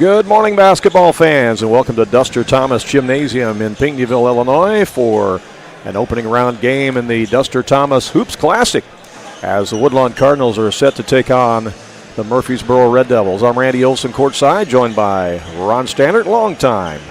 Good morning, basketball fans, and welcome to Duster Thomas Gymnasium in Pinckneyville, Illinois for an opening round game in the Duster Thomas Hoops Classic as the Woodlawn Cardinals are set to take on the Murphysboro Red Devils. I'm Randy Olson courtside, joined by Ron Stannard, longtime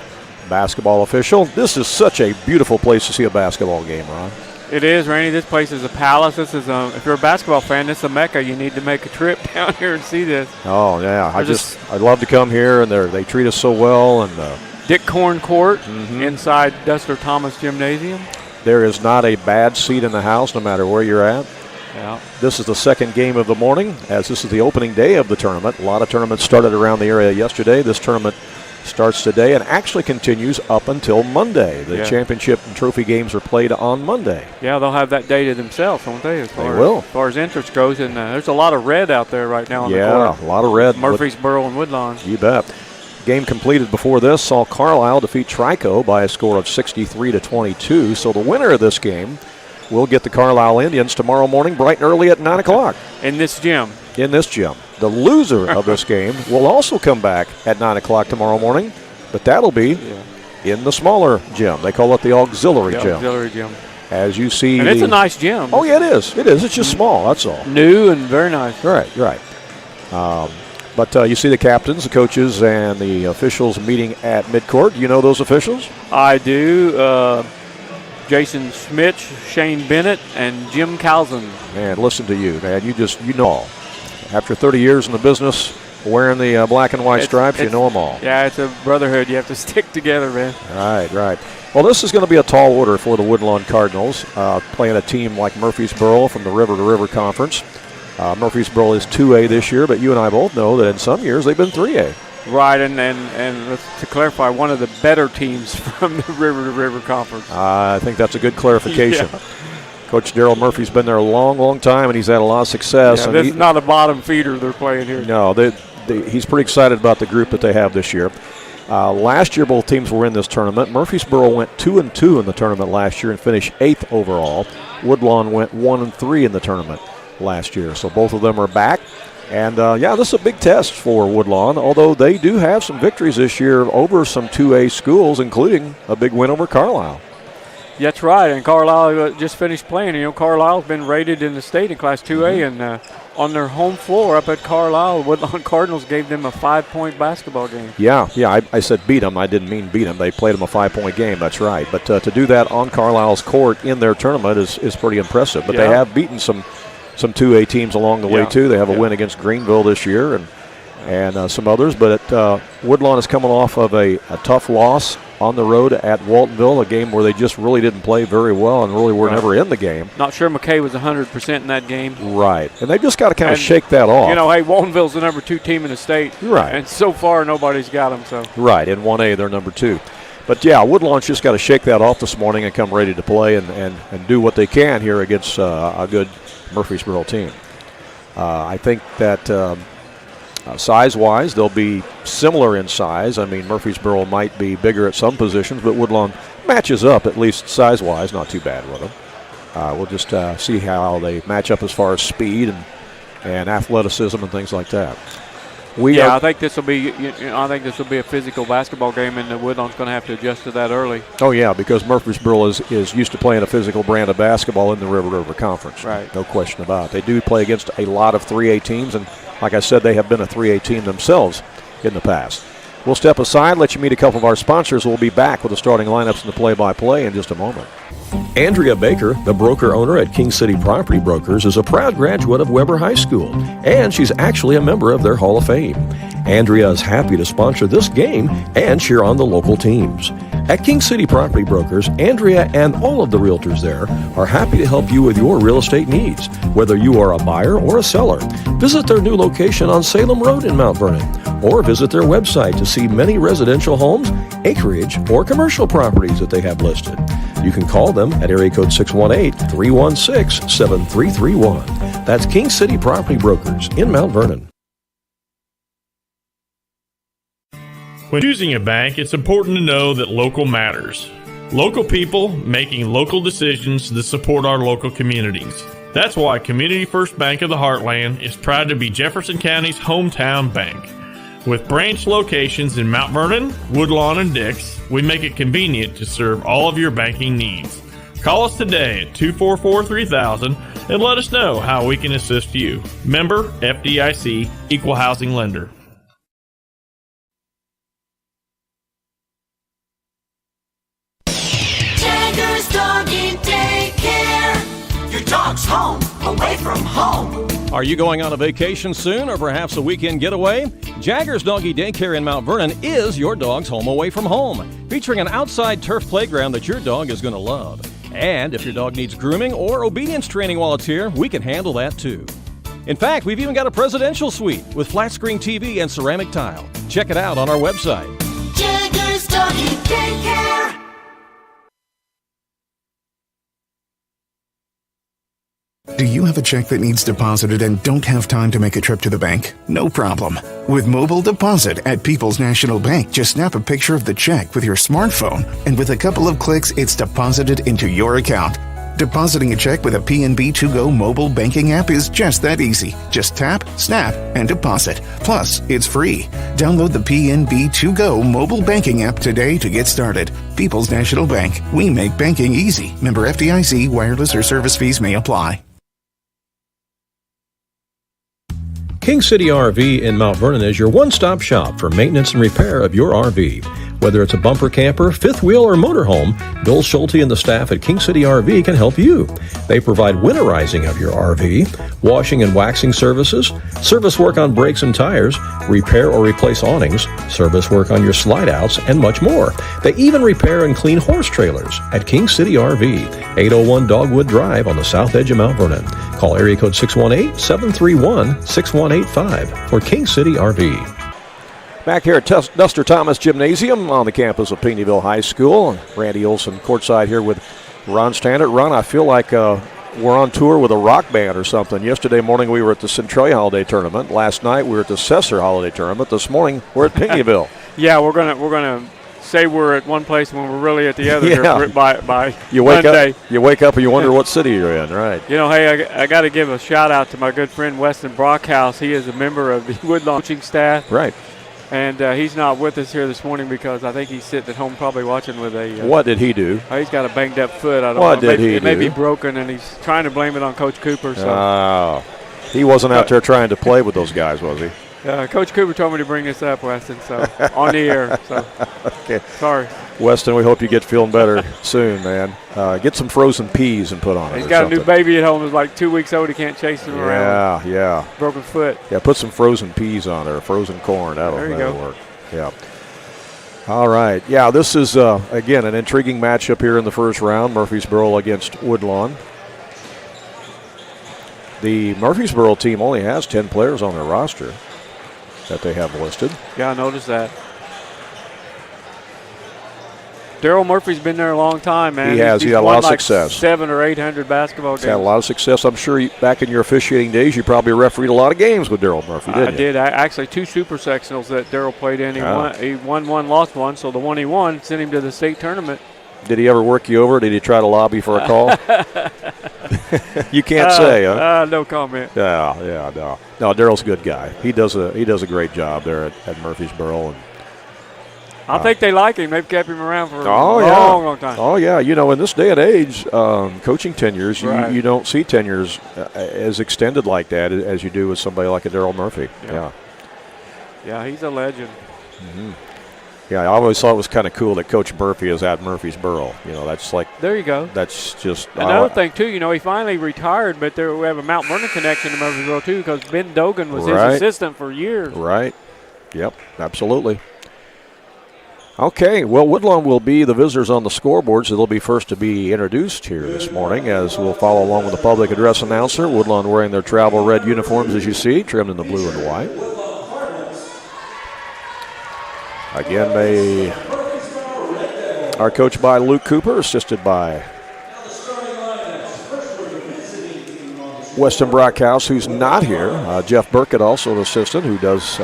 basketball official. This is such a beautiful place to see a basketball game, Ron. It is, Randy. This place is a palace. This is if you're a basketball fan, this is a mecca. You need to make a trip down here and see this. Oh yeah, I'd love to come here, and they treat us so well. And Dick Corn Court inside Duster Thomas Gymnasium. There is not a bad seat in the house, no matter where you're at. Yeah. This is the second game of the morning, as this is the opening day of the tournament. A lot of tournaments started around the area yesterday. This tournament starts today and actually continues up until Monday. The championship and trophy games are played on Monday. Yeah, they'll have that day to themselves, won't they? As far as interest goes, and there's a lot of red out there right now on the court. Yeah, a lot of red. Murphysboro and Woodlawn. You bet. Game completed before this saw Carlisle defeat Trico by a score of 63-22. So the winner of this game will get the Carlisle Indians tomorrow morning bright and early at 9 o'clock. In this gym. In this gym. The loser of this game will also come back at 9 o'clock tomorrow morning, but that'll be in the smaller gym. They call it the auxiliary gym. Auxiliary gym. As you see. And it's a nice gym. Oh, yeah, it is. It is. It's just small, that's all. New and very nice. Right. But you see the captains, the coaches, and the officials meeting at midcourt. You know those officials? I do. Jason Schmitz, Shane Bennett, and Jim Calzin. Man, listen to you, man. You know all. After 30 years in the business, wearing the black and white stripes, you know them all. Yeah, it's a brotherhood. You have to stick together, man. Right. Well, this is going to be a tall order for the Woodlawn Cardinals, playing a team like Murphysboro from the River to River Conference. Murphysboro is 2A this year, but you and I both know that in some years they've been 3A. Right, and to clarify, one of the better teams from the River to River Conference. I think that's a good clarification. Yeah. Coach Darrell Murphy's been there a long, long time, and he's had a lot of success. Yeah, this is not a bottom feeder they're playing here. No, he's pretty excited about the group that they have this year. Last year, both teams were in this tournament. Murphysboro went 2-2 in the tournament last year and finished 8th overall. Woodlawn went 1-3 in the tournament last year. So both of them are back. And, this is a big test for Woodlawn, although they do have some victories this year over some 2A schools, including a big win over Carlisle. That's right, and Carlisle just finished playing. You know, Carlisle's been rated in the state in Class 2A, and on their home floor up at Carlisle, Woodlawn Cardinals gave them a 5-point basketball game. Yeah, I said beat them. I didn't mean beat them. They played them a 5-point game, that's right. But to do that on Carlisle's court in their tournament is pretty impressive. But they have beaten some 2A teams along the way, too. They have a win against Greenville this year and some others. But Woodlawn is coming off of a tough loss on the road at Waltonville, a game where they just really didn't play very well and really were never in the game. Not sure McKay was 100% in that game. Right. And they've just got to kind of shake that off. You know, hey, Waltonville's the number 2 team in the state. Right. And so far, nobody's got them. So. Right. In 1A, they're number 2. But, Woodlawn's just got to shake that off this morning and come ready to play and do what they can here against a good Murphysboro team. I think that size-wise, they'll be similar in size. I mean, Murphysboro might be bigger at some positions, but Woodlawn matches up, at least size-wise, not too bad with them. We'll just see how they match up as far as speed and athleticism and things like that. I think this will be. I think this will be a physical basketball game, and Woodlawn's going to have to adjust to that early. Oh yeah, because Murphysboro is used to playing a physical brand of basketball in the River to River Conference. Right. No question about it. They do play against a lot of 3A teams, and like I said, they have been a 3A team themselves in the past. We'll step aside, let you meet a couple of our sponsors. We'll be back with the starting lineups and the play-by-play in just a moment. Andrea Baker, the broker-owner at King City Property Brokers, is a proud graduate of Weber High School, and she's actually a member of their Hall of Fame. Andrea is happy to sponsor this game and cheer on the local teams. At King City Property Brokers, Andrea and all of the realtors there are happy to help you with your real estate needs, whether you are a buyer or a seller. Visit their new location on Salem Road in Mount Vernon, or visit their website to see many residential homes, acreage, or commercial properties that they have listed. You can call them at area code 618-316-7331. That's King City Property Brokers in Mount Vernon. When choosing a bank, it's important to know that local matters. Local people making local decisions that support our local communities. That's why Community First Bank of the Heartland is proud to be Jefferson County's hometown bank. With branch locations in Mount Vernon, Woodlawn, and Dix, we make it convenient to serve all of your banking needs. Call us today at 244-3000 and let us know how we can assist you. Member FDIC, Equal Housing Lender. Jagger's Doggy Daycare. Your dog's home, away from home. Are you going on a vacation soon or perhaps a weekend getaway? Jagger's Doggy Daycare in Mount Vernon is your dog's home away from home, featuring an outside turf playground that your dog is going to love. And if your dog needs grooming or obedience training while it's here, we can handle that too. In fact, we've even got a presidential suite with flat screen TV and ceramic tile. Check it out on our website. Jagger's Doggy Daycare. Do you have a check that needs deposited and don't have time to make a trip to the bank? No problem. With mobile deposit at People's National Bank, just snap a picture of the check with your smartphone, and with a couple of clicks, it's deposited into your account. Depositing a check with a PNB 2Go mobile banking app is just that easy. Just tap, snap, and deposit. Plus, it's free. Download the PNB 2Go mobile banking app today to get started. People's National Bank. We make banking easy. Member FDIC. Wireless or service fees may apply. King City RV in Mount Vernon is your one-stop shop for maintenance and repair of your RV. Whether it's a bumper camper, fifth wheel, or motorhome, Bill Schulte and the staff at King City RV can help you. They provide winterizing of your RV, washing and waxing services, service work on brakes and tires, repair or replace awnings, service work on your slide-outs, and much more. They even repair and clean horse trailers at King City RV, 801 Dogwood Drive on the south edge of Mount Vernon. Call area code 618-731-6185 for King City RV. Back here at Duster Thomas Gymnasium on the campus of Pinckneyville High School. Randy Olson courtside here with Ron Standard. Ron, I feel like we're on tour with a rock band or something. Yesterday morning we were at the Centralia Holiday Tournament. Last night we were at the Cesar Holiday Tournament. This morning we're at Pinckneyville. Yeah, we're gonna say we're at one place when we're really at the other here by you wake up and you wonder what city you're in, right? You know, hey, I got to give a shout out to my good friend Weston Brockhouse. He is a member of the Woodlawn coaching staff. Right. And he's not with us here this morning because I think he's sitting at home probably watching with a what did he do? He's got a banged up foot. I don't know. What did he do? It may be broken, and he's trying to blame it on Coach Cooper. So. He wasn't out there trying to play with those guys, was he? Coach Cooper told me to bring this up, Weston, so on the air. So okay. Sorry. Weston, we hope you get feeling better soon, man. Get some frozen peas and put on it. He's got a new baby at home who's like 2 weeks old. He can't chase him around. Yeah. Broken foot. Yeah, put some frozen peas on there, frozen corn. That'll work. Yeah. All right. Yeah, this is, again, an intriguing matchup here in the first round, Murphysboro against Woodlawn. The Murphysboro team only has 10 players on their roster that they have listed. Yeah, I noticed that. Daryl Murphy's been there a long time, man. He has. He's had a lot of success. 700 or 800 basketball games. He's had a lot of success. I'm sure back in your officiating days, you probably refereed a lot of games with Daryl Murphy, didn't you? I did. Actually, 2 super sectionals that Daryl played in. He won one, lost one. So the one he won sent him to the state tournament. Did he ever work you over? Did he try to lobby for a call? You can't say, huh? No comment. Yeah, no. No, Daryl's a good guy. He does a great job there at Murphysboro. And I think they like him. They've kept him around for a long time. Oh, yeah. You know, in this day and age, coaching tenures, you don't see tenures as extended like that as you do with somebody like a Daryl Murphy. Yeah, he's a legend. Mm-hmm. Yeah, I always thought it was kind of cool that Coach Murphy is at Murphysboro. You know, that's like – there you go. That's just – another thing, too, you know, he finally retired, but we have a Mount Vernon connection to Murphysboro, too, because Ben Dogan was his assistant for years. Right. Yep, absolutely. Okay, well, Woodlawn will be the visitors on the scoreboard, so they'll be first to be introduced here this morning as we'll follow along with the public address announcer. Woodlawn wearing their travel red uniforms, as you see, trimmed in the blue and white. Again, they are coached by Luke Cooper, assisted by Weston Brockhouse, who's not here. Jeff Burkett, also an assistant, who does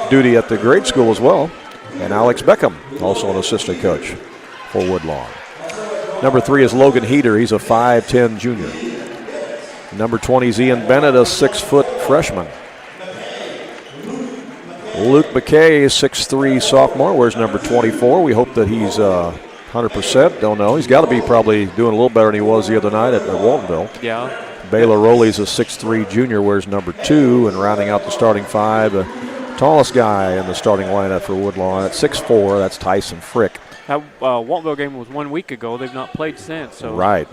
duty at the grade school as well. And Alex Beckham, also an assistant coach for Woodlawn. Number 3 is Logan Heater. He's a 5'10 junior. Number 20 is Ian Bennett, a 6-foot freshman. Luke McKay, 6'3", sophomore, wears number 24. We hope that he's 100%. Don't know. He's got to be probably doing a little better than he was the other night at Waltonville. Yeah. Baylor Rowley's a 6'3" junior, wears number 2, and rounding out the starting 5, the tallest guy in the starting lineup for Woodlawn at 6'4", that's Tyson Frick. That Waltonville game was 1 week ago. They've not played since. So. Right.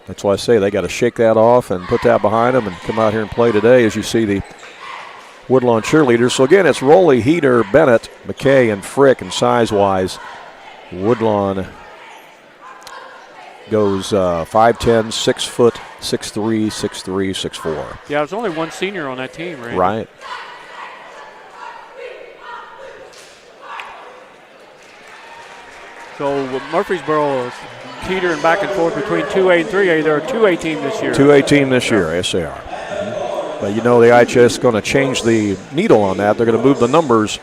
That's why I say they got to shake that off and put that behind them and come out here and play today, as you see the Woodlawn cheerleaders. So again, it's Rowley, Heater, Bennett, McKay, and Frick, and size-wise, Woodlawn goes 5'10", 6 foot, 6'3", 6'3", 6'4". Yeah, there's only one senior on that team, right? Right. So Murphysboro is teetering back and forth between 2A and 3A. They're a 2A team this year. 2A team this year, yes they are. Mm-hmm. But you know the IHS is going to change the needle on that. They're going to move the numbers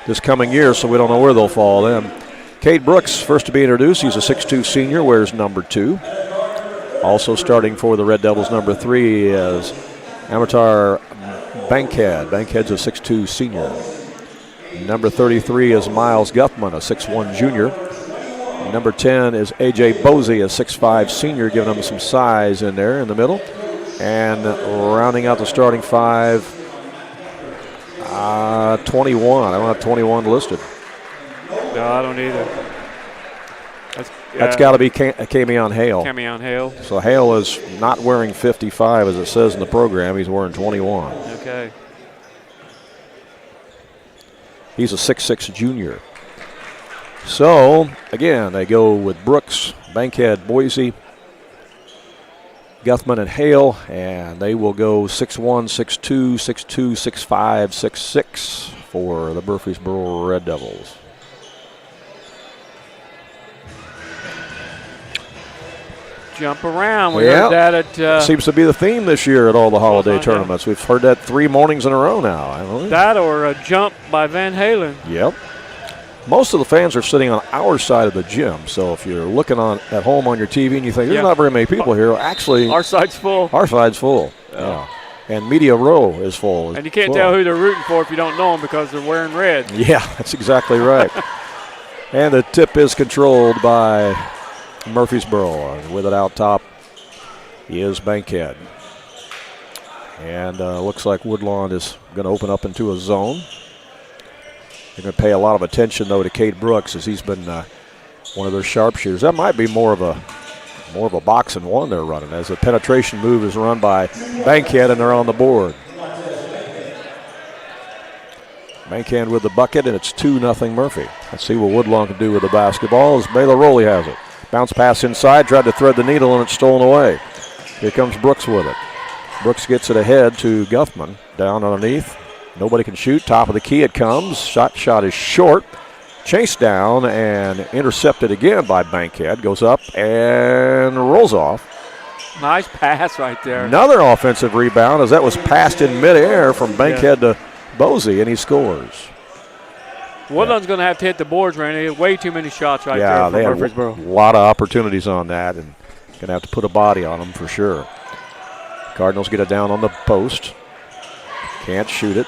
this coming year, so we don't know where they'll fall then. Cade Brooks, first to be introduced. He's a 6'2" senior, wears number 2. Also starting for the Red Devils, number 3 is Amatar Bankhead. Bankhead's a 6'2" senior. Number 33 is Miles Guthman, a 6'1" junior. Number 10 is A.J. Bosey, a 6'5" senior, giving him some size in there in the middle. And rounding out the starting 5, 21. I don't have 21 listed. No, I don't either. That's got to be Camion Hale. Camion Hale. So Hale is not wearing 55 as it says in the program. He's wearing 21. Okay. He's a 6'6" junior. So, again, they go with Brooks, Bankhead, Boise, Guthman, and Hale, and they will go 6'1", 6'2", 6'2", 6'5", 6'6" for the Murphysboro Red Devils. Jump around. We heard that at... seems to be the theme this year at all the holiday tournaments. We've heard that 3 mornings in a row now. Haven't we? That or a jump by Van Halen. Yep. Most of the fans are sitting on our side of the gym, so if you're looking at home on your TV and you think there's not very many people here, actually our side's full. Our side's full. Yeah. And Media Row is full. And you can't tell who they're rooting for if you don't know them because they're wearing red. Yeah, that's exactly right. And the tip is controlled by Murphysboro. With it out top is Bankhead. And looks like Woodlawn is going to open up into a zone. They're going to pay a lot of attention, though, to Cade Brooks, as he's been one of their sharpshooters. That might be more of a box and one they're running, as the penetration move is run by Bankhead, and they're on the board. Bankhead with the bucket, and it's 2-0 Murphy. Let's see what Woodlawn can do with the basketball as Baylor Rowley has it. Bounce pass inside, tried to thread the needle, and it's stolen away. Here comes Brooks with it. Brooks gets it ahead to Guthman, down underneath. Nobody can shoot. Top of the key it comes. Shot is short. Chased down and intercepted again by Bankhead. Goes up and rolls off. Nice pass right there. Another offensive rebound as that was passed in midair from Bankhead to Bosey, and he scores. Woodland's going to have to hit the boards, Randy. Way too many shots right there for Murphysboro. They had a lot of opportunities on that, and going to have to put a body on them for sure. Cardinals get it down on the post. Can't shoot it.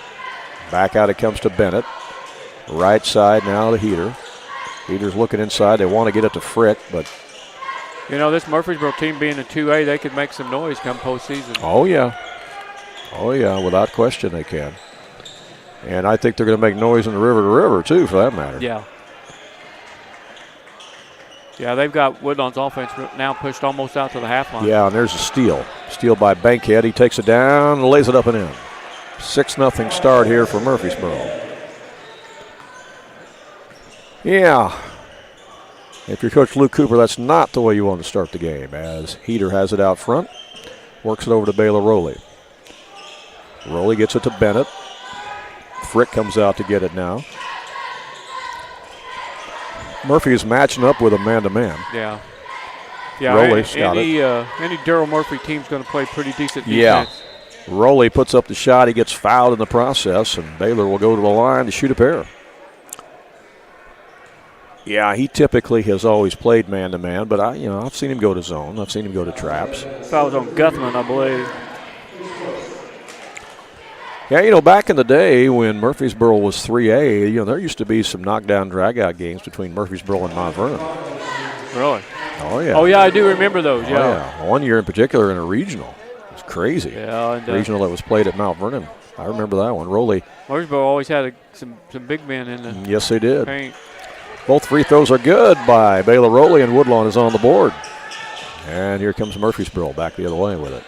Back out it comes to Bennett. Right side now to Heater. Heater's looking inside. They want to get it to Frick, but... You know, this Murphysboro team being a 2A, they could make some noise come postseason. Oh, yeah. Oh, yeah, without question they can. And I think they're going to make noise in the river, too, for that matter. Yeah. Yeah, they've got Woodlawn's offense now pushed almost out to the half line. Yeah, and there's a steal. Steal by Bankhead. He takes it down and lays it up and in. 6-0 start here for Murphysboro. Yeah. If you're Coach Luke Cooper, that's not the way you want to start the game, as Heater has it out front. Works it over to Baylor Rowley. Rowley gets it to Bennett. Frick comes out to get it now. Murphy is matching up with a man-to-man. Yeah. Rowley's got it. Any Darryl Murphy team's going to play pretty decent defense. Yeah. Rowley puts up the shot. He gets fouled in the process, and Baylor will go to the line to shoot a pair. Yeah, he typically has always played man-to-man, but I've seen him go to zone. I've seen him go to traps. Foul was on Guthman, I believe. Yeah, back in the day when Murphysboro was 3A, there used to be some knockdown, drag-out games between Murphysboro and Mount Vernon. Really? Oh, yeah. Oh, yeah, I do remember those, yeah. Oh, yeah. One year in particular in a regional. It was crazy. Yeah. And, regional that was played at Mount Vernon. I remember that one. Murphysboro always had some big men in the Yes, they did. paint. Both free throws are good by Baylor Rowley, and Woodlawn is on the board. And here comes Murphysboro back the other way with it.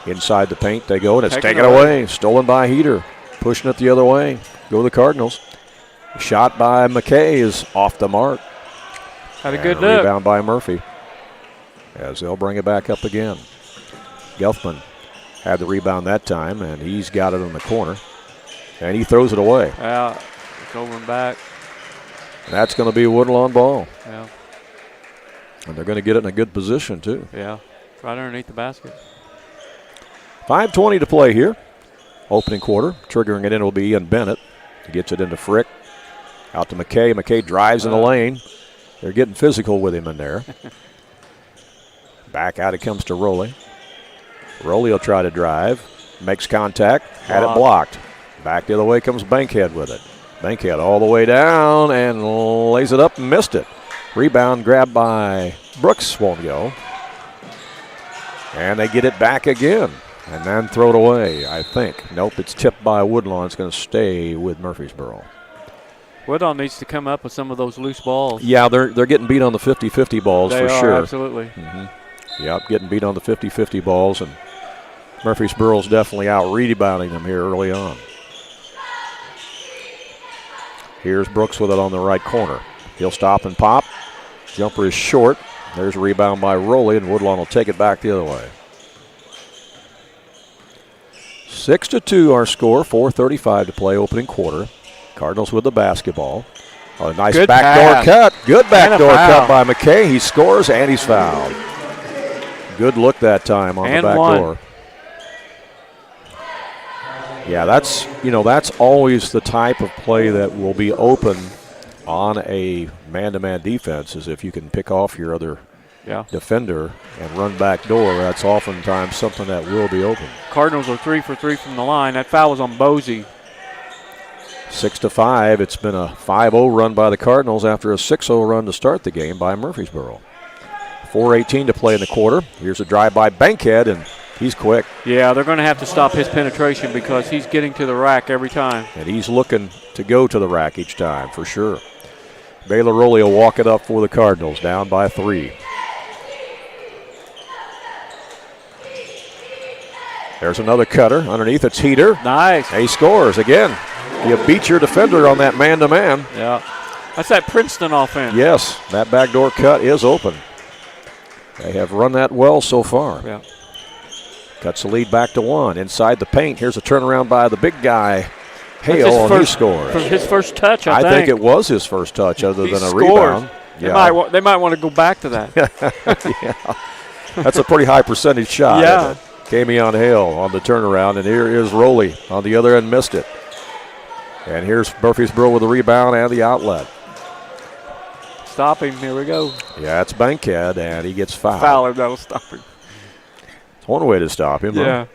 Inside the paint they go, and it's taken away. Stolen by Heater. Pushing it the other way. Go the Cardinals. Shot by McKay is off the mark. Had a good look. Rebound by Murphy. As they'll bring it back up again. Gelfman had the rebound that time, and he's got it in the corner. And he throws it away. Yeah, it's over and back. And that's going to be a Woodlawn ball. Yeah. And they're going to get it in a good position, too. Yeah, right underneath the basket. 5:20 to play here. Opening quarter. Triggering it in will be Ian Bennett. He gets it into Frick. Out to McKay. McKay drives in the lane. They're getting physical with him in there. Back out it comes to Rowley. Rowley will try to drive. Makes contact. Had it blocked. Back the other way comes Bankhead with it. Bankhead all the way down and lays it up and missed it. Rebound grabbed by Brooks. Won't go. And they get it back again. And then throw it away, I think. Nope, it's tipped by Woodlawn. It's going to stay with Murphysboro. Woodlawn needs to come up with some of those loose balls. Yeah, they're getting beat on the 50-50 balls they for are, sure. Absolutely. Mm-hmm. Yep, getting beat on the 50-50 balls, and Murphysboro's definitely out rebounding them here early on. Here's Brooks with it on the right corner. He'll stop and pop. Jumper is short. There's a rebound by Rowley, and Woodlawn will take it back the other way. 6-2 our score, 4:35 to play opening quarter. Cardinals with the basketball. A nice backdoor cut. Good backdoor cut by McKay. He scores and he's fouled. Good look that time on the backdoor. Yeah, that's always the type of play that will be open on a man-to-man defense, is if you can pick off your other defender and run back door. That's oftentimes something that will be open. Cardinals are 3 for 3 from the line. That foul was on Bosey. 6-5. It's been a 5-0 run by the Cardinals after a 6-0 run to start the game by Murphysboro. 4:18 to play in the quarter. Here's a drive by Bankhead, and he's quick. Yeah, they're going to have to stop his penetration because he's getting to the rack every time. And he's looking to go to the rack each time, for sure. Baylor Rowley will walk it up for the Cardinals, down by 3. There's another cutter. Underneath, it's Heater. Nice. He scores again. You beat your defender on that man-to-man. Yeah. That's that Princeton offense. Yes, that backdoor cut is open. They have run that well so far. Yeah. Cuts the lead back to 1. Inside the paint, here's a turnaround by the big guy, Hale, and he scores. His first touch, I think. I think it was his first touch other than a rebound. Yeah. They might want to go back to that. Yeah. That's a pretty high percentage shot. Yeah. Camion Hale on the turnaround, and here is Rowley on the other end, missed it. And here's Murphysboro with the rebound and the outlet. Stop him, here we go. Yeah, it's Bankhead, and he gets fouled. Fowler, that'll stop him. It's one way to stop him. Yeah,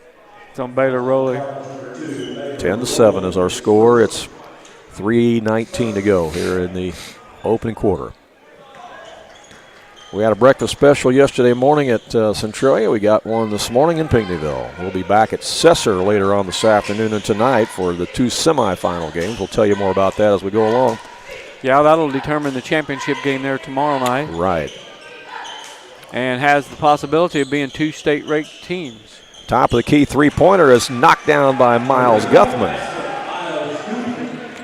it's on Baylor Rowley. 10-7 is our score. It's 3:19 to go here in the opening quarter. We had a breakfast special yesterday morning at Centralia. We got one this morning in Pinckneyville. We'll be back at Cesar later on this afternoon and tonight for the 2 semifinal games. We'll tell you more about that as we go along. Yeah, that'll determine the championship game there tomorrow night. Right. And has the possibility of being 2 state-ranked teams. Top of the key three-pointer is knocked down by Miles Guthman.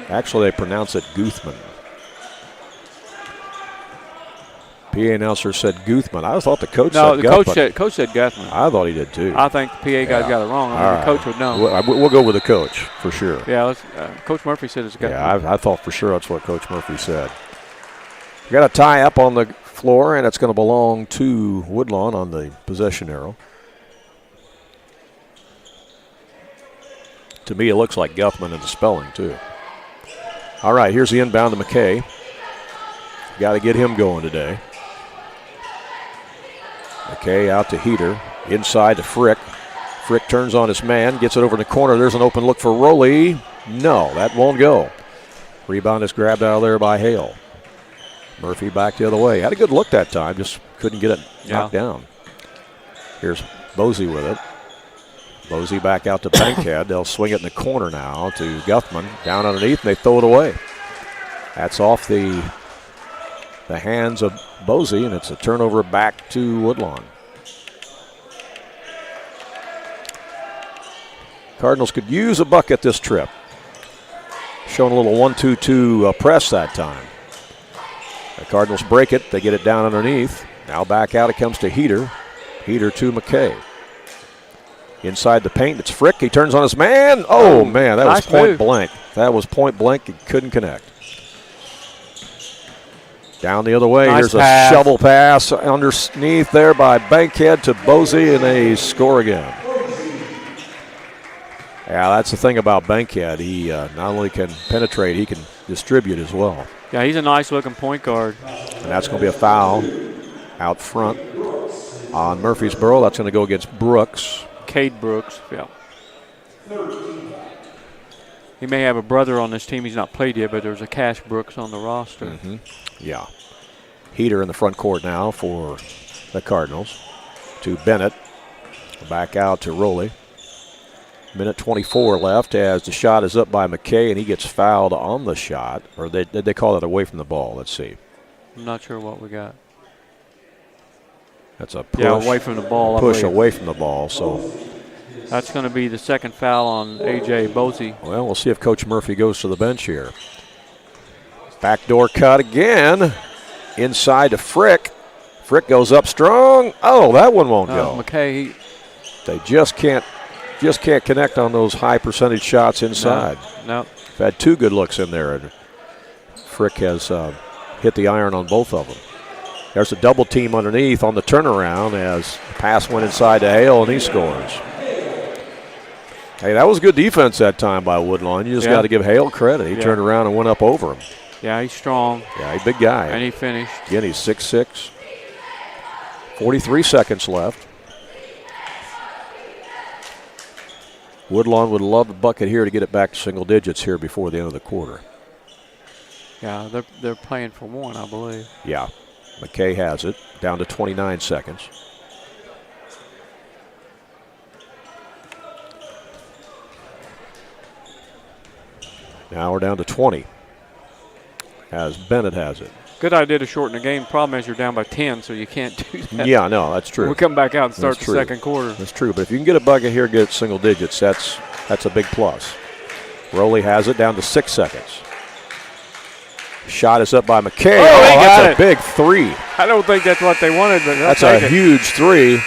Actually, they pronounce it Guthman. PA announcer said Guthman. I thought the coach said Guthman. No, the coach said Guthman. I thought he did too. I think the PA guys got it wrong. The coach would know. We'll go with the coach for sure. Yeah, Coach Murphy said it's Guthman. Yeah, I thought for sure that's what Coach Murphy said. We got a tie up on the floor, and it's going to belong to Woodlawn on the possession arrow. To me, it looks like Guthman in the spelling too. All right, here's the inbound to McKay. Got to get him going today. McKay out to Heater. Inside to Frick. Frick turns on his man, gets it over in the corner. There's an open look for Rowley. No, that won't go. Rebound is grabbed out of there by Hale. Murphy back the other way. Had a good look that time, just couldn't get it knocked down. Here's Bosey with it. Bosey back out to Bankhead. They'll swing it in the corner now to Guthman. Down underneath, and they throw it away. That's off the hands of Bosey, and it's a turnover back to Woodlawn. Cardinals could use a bucket this trip. Showing a little 1-2-2 press that time. The Cardinals break it. They get it down underneath. Now back out it comes to Heater. Heater to McKay. Inside the paint, it's Frick. He turns on his man. Oh, man, that was point blank. That was point blank. He couldn't connect. Down the other way, here's a shovel pass underneath there by Bankhead to Bosey, and they score again. Yeah, that's the thing about Bankhead. He not only can penetrate, he can distribute as well. Yeah, he's a nice-looking point guard. And that's going to be a foul out front on Murphysboro. That's going to go against Brooks. Cade Brooks, yeah. He may have a brother on this team. He's not played yet, but there's a Cash Brooks on the roster. Mm-hmm. Yeah. Heater in the front court now for the Cardinals. To Bennett. Back out to Rowley. Minute 24 left as the shot is up by McKay, and he gets fouled on the shot. Or did they call it away from the ball? Let's see. I'm not sure what we got. That's a push. Yeah, away from the ball. Push away from the ball. So that's going to be the second foul on A.J. Bosey. Well, we'll see if Coach Murphy goes to the bench here. Backdoor cut again. Inside to Frick. Frick goes up strong. Oh, that one won't go. McKay. They just can't connect on those high percentage shots inside. No. They've had two good looks in there, and Frick has hit the iron on both of them. There's a double team underneath on the turnaround as the pass went inside to Hale, and he scores. Hey, that was good defense that time by Woodlawn. You just got to give Hale credit. He turned around and went up over him. Yeah, he's strong. Yeah, he's a big guy. And he finished. Again, he's 6'6". 43 seconds left. Woodlawn would love a bucket here to get it back to single digits here before the end of the quarter. Yeah, they're playing for one, I believe. Yeah. McKay has it, down to 29 seconds. Now we're down to 20 as Bennett has it. Good idea to shorten the game. Problem is you're down by 10, so you can't do that. Yeah, no, that's true. We'll come back out and start the second quarter. That's true, but if you can get a bucket here, get single digits, that's a big plus. Rowley has it down to 6 seconds. Shot is up by McKay. Oh, he got that's a big three. I don't think that's what they wanted, but that's a huge three.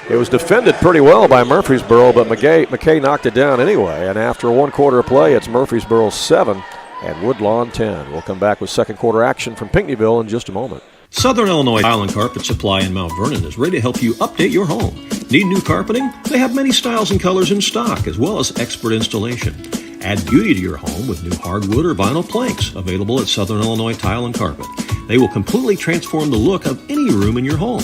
It was defended pretty well by Murphysboro, but McKay knocked it down anyway. And after one quarter of play, it's Murphysboro 7 and Woodlawn 10. We'll come back with second quarter action from Pinckneyville in just a moment. Southern Illinois Tile and Carpet Supply in Mount Vernon is ready to help you update your home. Need new carpeting? They have many styles and colors in stock, as well as expert installation. Add beauty to your home with new hardwood or vinyl planks available at Southern Illinois Tile and Carpet. They will completely transform the look of any room in your home.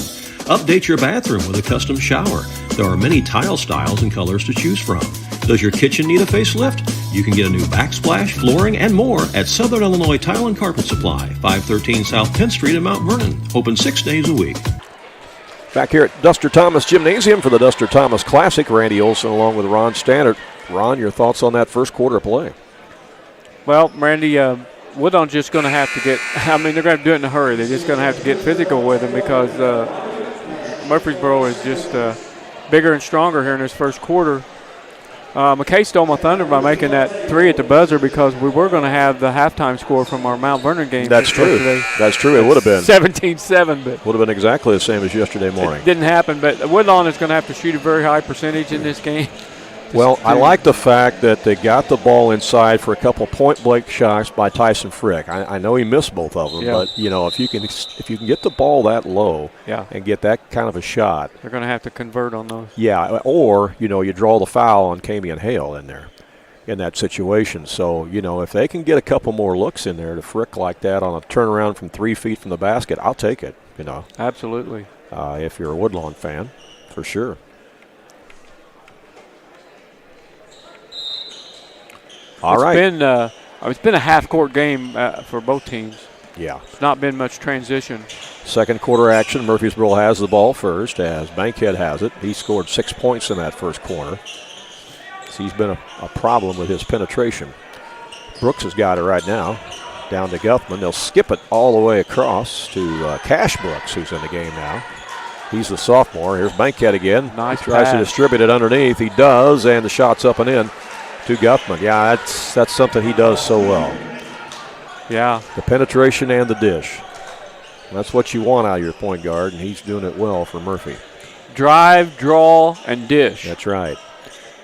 Update your bathroom with a custom shower. There are many tile styles and colors to choose from. Does your kitchen need a facelift? You can get a new backsplash, flooring, and more at Southern Illinois Tile and Carpet Supply, 513 South 10th Street in Mount Vernon. Open 6 days a week. Back here at Duster Thomas Gymnasium for the Duster Thomas Classic. Randy Olson along with Ron Stannard. Ron, your thoughts on that first quarter play? Well, Randy, Woodlawn's just going to have to get, they're going to have to do it in a hurry. They're just going to have to get physical with him because Murphysboro is just bigger and stronger here in this first quarter. McKay stole my thunder by making that three at the buzzer because we were going to have the halftime score from our Mount Vernon game. That's true. Yesterday. That's true. It would have been 17-7, but would have been exactly the same as yesterday morning. It didn't happen, but Woodlawn is going to have to shoot a very high percentage in this game. Well, I like the fact that they got the ball inside for a couple point-blank shots by Tyson Frick. I know he missed both of them, but if you can get the ball that low and get that kind of a shot, they're going to have to convert on those. Yeah, or you draw the foul on Kamey and Hale in there in that situation. So if they can get a couple more looks in there to Frick like that on a turnaround from 3 feet from the basket, I'll take it. Absolutely. If you're a Woodlawn fan, for sure. All right. It's been a half-court game for both teams. Yeah. It's not been much transition. Second quarter action. Murphysboro has the ball first as Bankhead has it. He scored 6 points in that first quarter. So he's been a problem with his penetration. Brooks has got it right now. Down to Guthman. They'll skip it all the way across to Cash Brooks, who's in the game now. He's the sophomore. Here's Bankhead again. Nice He tries pass. to distribute it underneath. He does, and the shot's up and in to Guthman. Yeah, that's something he does so well. Yeah. The penetration and the dish. That's what you want out of your point guard, and he's doing it well for Murphy. Drive, draw, and dish. That's right.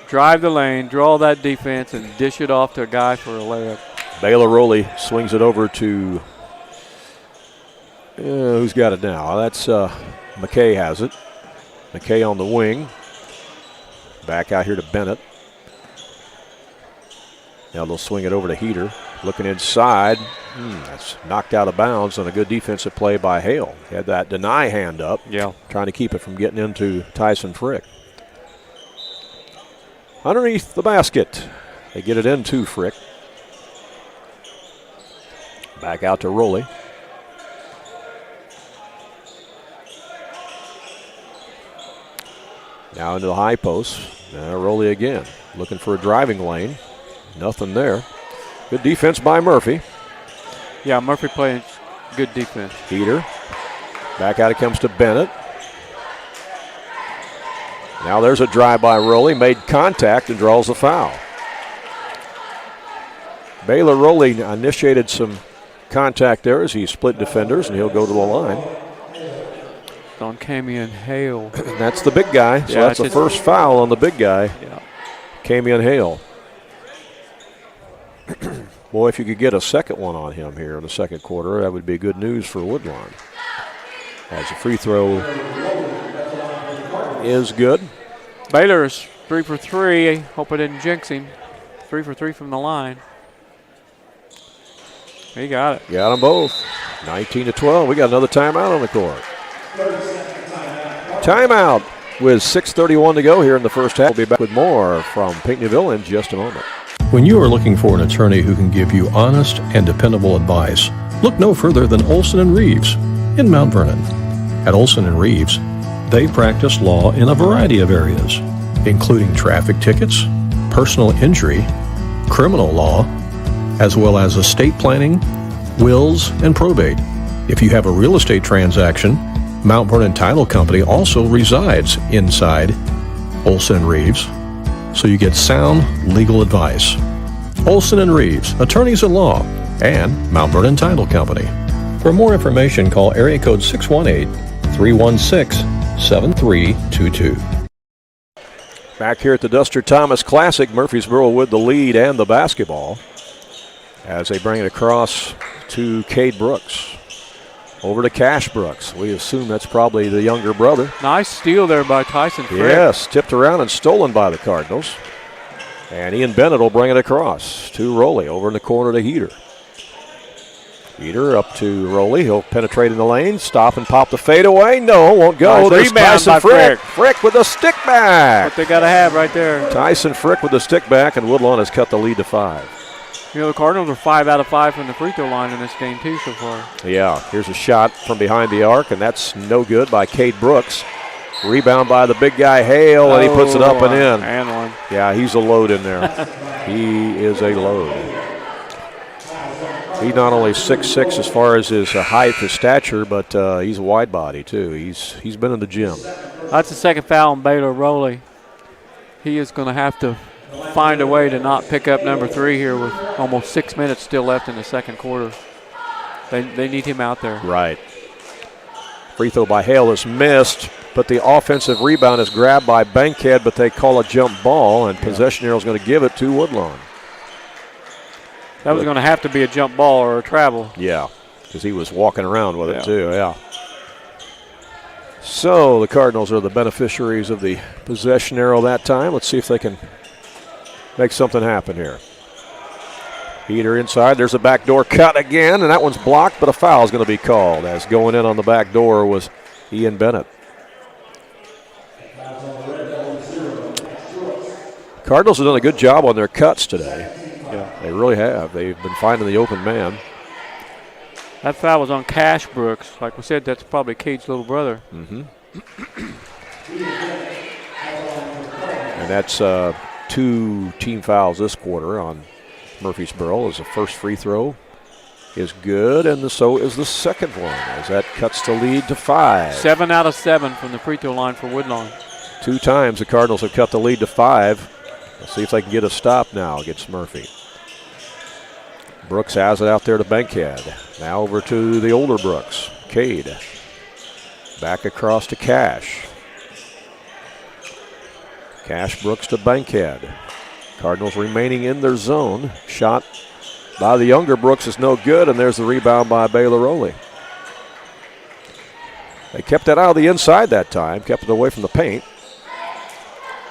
Drive the lane, draw that defense, and dish it off to a guy for a layup. Baylor Rowley swings it over to who's got it now? That's McKay has it. McKay on the wing. Back out here to Bennett. Now they'll swing it over to Heater. Looking inside. That's knocked out of bounds on a good defensive play by Hale. He had that deny hand up. Yeah. Trying to keep it from getting into Tyson Frick. Underneath the basket. They get it into Frick. Back out to Rowley. Now into the high post. Now Rowley again. Looking for a driving lane. Nothing there. Good defense by Murphy. Yeah, Murphy playing good defense. Heater. Back out it comes to Bennett. Now there's a drive by Rowley. Made contact and draws a foul. Baylor Rowley initiated some contact there as he split defenders, and he'll go to the line. On Camion Hale. And that's the big guy, so Yeah, that's the first foul on the big guy, Yeah. Camion Hale. Boy, if you could get a second one on him here in the second quarter, that would be good news for Woodlawn. As the free throw is good. Baylor is 3 for 3. Hope I didn't jinx him. 3 for 3 from the line. He got it. Got them both. 19-12. We got another timeout on the court. Timeout with 6:31 to go here in the first half. We'll be back with more from Pinckneyville in just a moment. When you are looking for an attorney who can give you honest and dependable advice, look no further than Olson & Reeves in Mount Vernon. At Olson & Reeves, they practice law in a variety of areas, including traffic tickets, personal injury, criminal law, as well as estate planning, wills, and probate. If you have a real estate transaction, Mount Vernon Title Company also resides inside Olson & Reeves, so you get sound legal advice. Olson & Reeves, attorneys at law, and Mount Vernon Title Company. For more information, call area code 618-316-7322. Back here at the Duster Thomas Classic, Murphysboro with the lead and the basketball as they bring it across to Cade Brooks. Over to Cash Brooks. We assume that's probably the younger brother. Nice steal there by Tyson Frick. Yes, tipped around and stolen by the Cardinals. And Ian Bennett will bring it across to Rowley over in the corner to Heater. Heater up to Rowley. He'll penetrate in the lane, stop and pop the fadeaway. No, won't go. Nice There's rebound Tyson by Frick. Frick. Frick with a stick back. What they got to have right there. Tyson Frick with the stick back, and Woodlawn has cut the lead to 5. You know, the Cardinals are 5 out of 5 from the free throw line in this game, too, so far. Yeah, here's a shot from behind the arc, and that's no good by Cade Brooks. Rebound by the big guy, Hale, and he puts it up and in. And one. Yeah, he's a load in there. He is a load. He's not only 6'6" as far as his height, his stature, but he's a wide body, too. He's been in the gym. That's the second foul on Baylor Rowley. He is going to have to find a way to not pick up number 3 here with almost 6 minutes still left in the second quarter. They need him out there. Right. Free throw by Hale is missed, but the offensive rebound is grabbed by Bankhead, but they call a jump ball, and possession arrow is going to give it to Woodlawn. That was going to have to be a jump ball or a travel. Yeah, because he was walking around with it too, yeah. So the Cardinals are the beneficiaries of the possession arrow that time. Let's see if they can make something happen here. Heater inside. There's a backdoor cut again, and that one's blocked, but a foul is going to be called as going in on the back door was Ian Bennett. Cardinals have done a good job on their cuts today. Yeah. They really have. They've been finding the open man. That foul was on Cash Brooks. Like we said, that's probably Cade's little brother. Mm-hmm. And that's 2 team fouls this quarter on Murphysboro. As the first free throw is good, and so is the second one, as that cuts the lead to 5. 7 out of 7 from the free throw line for Woodlawn. 2 times the Cardinals have cut the lead to 5. Let's see if they can get a stop now against Murphy. Brooks has it out there to Bankhead. Now over to the older Brooks. Cade. Back across to Cash. Cash, Brooks to Bankhead. Cardinals remaining in their zone. Shot by the younger Brooks is no good, and there's the rebound by Baylor Rowley. They kept that out of the inside that time, kept it away from the paint.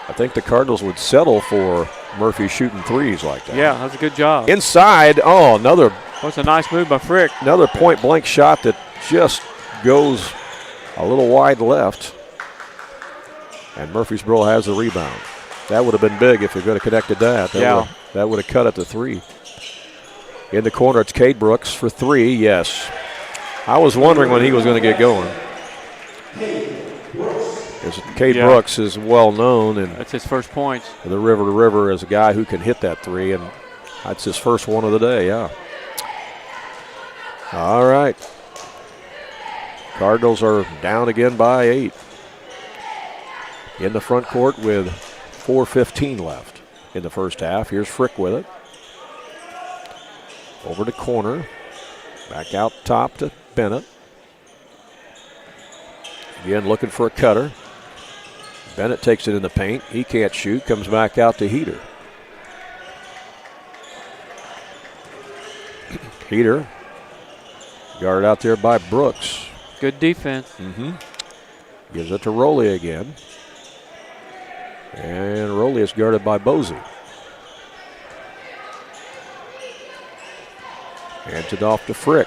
I think the Cardinals would settle for Murphy shooting threes like that. Yeah, that's a good job. Inside, another. That's a nice move by Frick. Another point-blank shot that just goes a little wide left. And Murphysboro has the rebound. That would have been big if you could have connected that. That would have cut it to 3. In the corner, it's Cade Brooks for 3, yes. I was wondering when he was going to get going. Cade Brooks is well known, and that's his first points. The river to river as a guy who can hit that 3, and that's his first one of the day, yeah. All right. Cardinals are down again by 8. In the front court with 4:15 left in the first half. Here's Frick with it. Over to corner. Back out top to Bennett. Again looking for a cutter. Bennett takes it in the paint. He can't shoot. Comes back out to Heater. Heater. Guarded out there by Brooks. Good defense. Mm-hmm. Gives it to Rowley again. And Rowley is guarded by Bosey. Hands it off to Frick.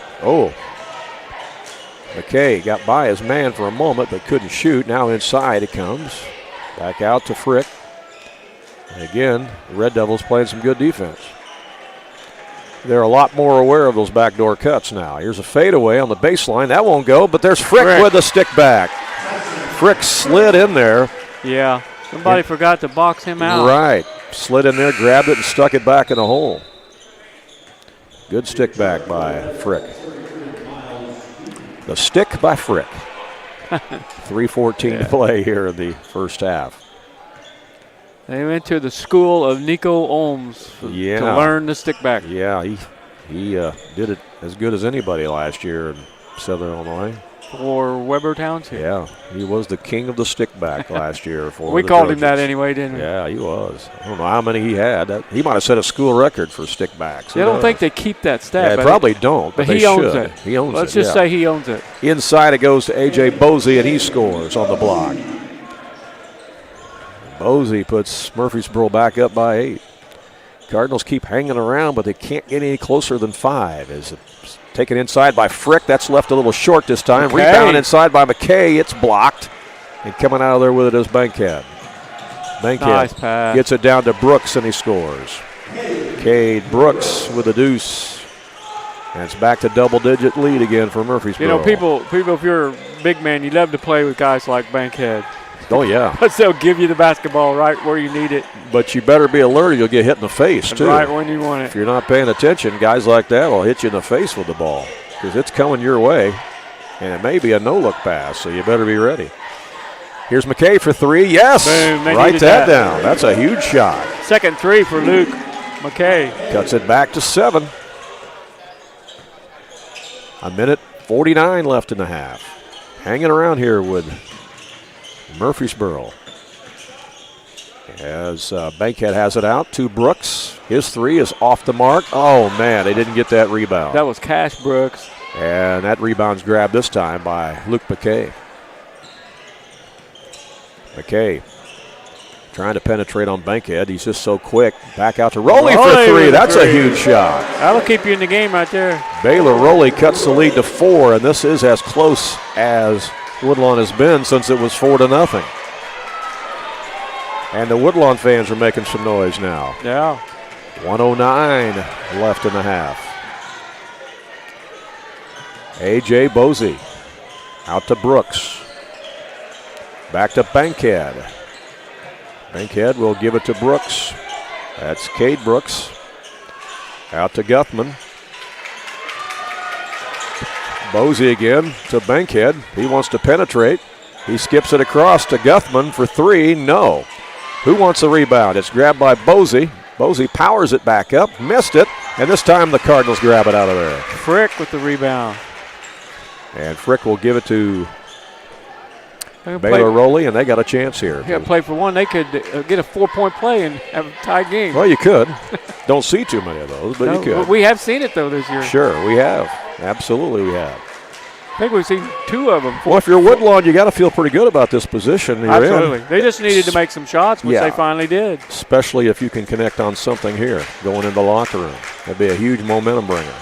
McKay got by his man for a moment but couldn't shoot. Now inside it comes. Back out to Frick. And again, the Red Devils playing some good defense. They're a lot more aware of those backdoor cuts now. Here's a fadeaway on the baseline. That won't go, but there's Frick with the stick back. Frick slid in there. Yeah, somebody forgot to box him out. Right. Slid in there, grabbed it, and stuck it back in the hole. Good stick back by Frick. The stick by Frick. 3:14 to play here in the first half. They went to the school of Nico Ohms to learn the stick back. Yeah, he did it as good as anybody last year in Southern Illinois. For Weber Township. Yeah, he was the king of the stick back last year. For we called him that anyway, didn't we? Yeah, he was. I don't know how many he had. He might have set a school record for stick backs. I don't think they keep that stat. Yeah, they probably don't, but he they owns should. it. He owns it. Let's just say he owns it. Inside it goes to A.J. Bosey, and he scores on the block. Bosey puts Murphysboro back up by 8. Cardinals keep hanging around, but they can't get any closer than 5. As it's taken inside by Frick. That's left a little short this time. McKay. Rebound inside by McKay. It's blocked. And coming out of there with it is Bankhead. Bankhead nice pass. Gets it down to Brooks, and he scores. Cade Brooks with a deuce. And it's back to double-digit lead again for Murphysboro. You know, people, if you're a big man, you love to play with guys like Bankhead. Oh, yeah. Because they'll give you the basketball right where you need it. But you better be alert or you'll get hit in the face, too. Right when you want it. If you're not paying attention, guys like that will hit you in the face with the ball because it's coming your way, and it may be a no-look pass, so you better be ready. Here's McKay for 3. Yes! Boom, write that down. That's a huge shot. Second 3 for Luke McKay. Cuts it back to 7. A minute 49 left in the half. Hanging around here with Murphysboro. As Bankhead has it out to Brooks. His 3 is off the mark. Oh, man, they didn't get that rebound. That was Cash Brooks. And that rebound's grabbed this time by Luke McKay. McKay trying to penetrate on Bankhead. He's just so quick. Back out to Rowley for 3. That's a huge shot. That'll keep you in the game right there. Baylor Rowley cuts the lead to 4, and this is as close as Woodlawn has been since it was 4-0. And the Woodlawn fans are making some noise now. Yeah. 1:09 left in the half. A.J. Bosey out to Brooks. Back to Bankhead. Bankhead will give it to Brooks. That's Cade Brooks. Out to Guthman. Bosey again to Bankhead. He wants to penetrate. He skips it across to Guthman for three. No. Who wants the rebound? It's grabbed by Bosey. Bosey powers it back up. Missed it. And this time the Cardinals grab it out of there. Frick with the rebound. And Frick will give it to Baylor Rowley, and they got a chance here. Yeah, play for one. They could get a 4-point play and have a tied game. Well, you could. Don't see too many of those, but you could. We have seen it, though, this year. Sure, we have. Absolutely, we have. I think we've seen two of them. Well, if you're Woodlawn, you got to feel pretty good about this position you're Absolutely. in. They just needed to make some shots, which they finally did. Especially if you can connect on something here, going in the locker room. That'd be a huge momentum bringer.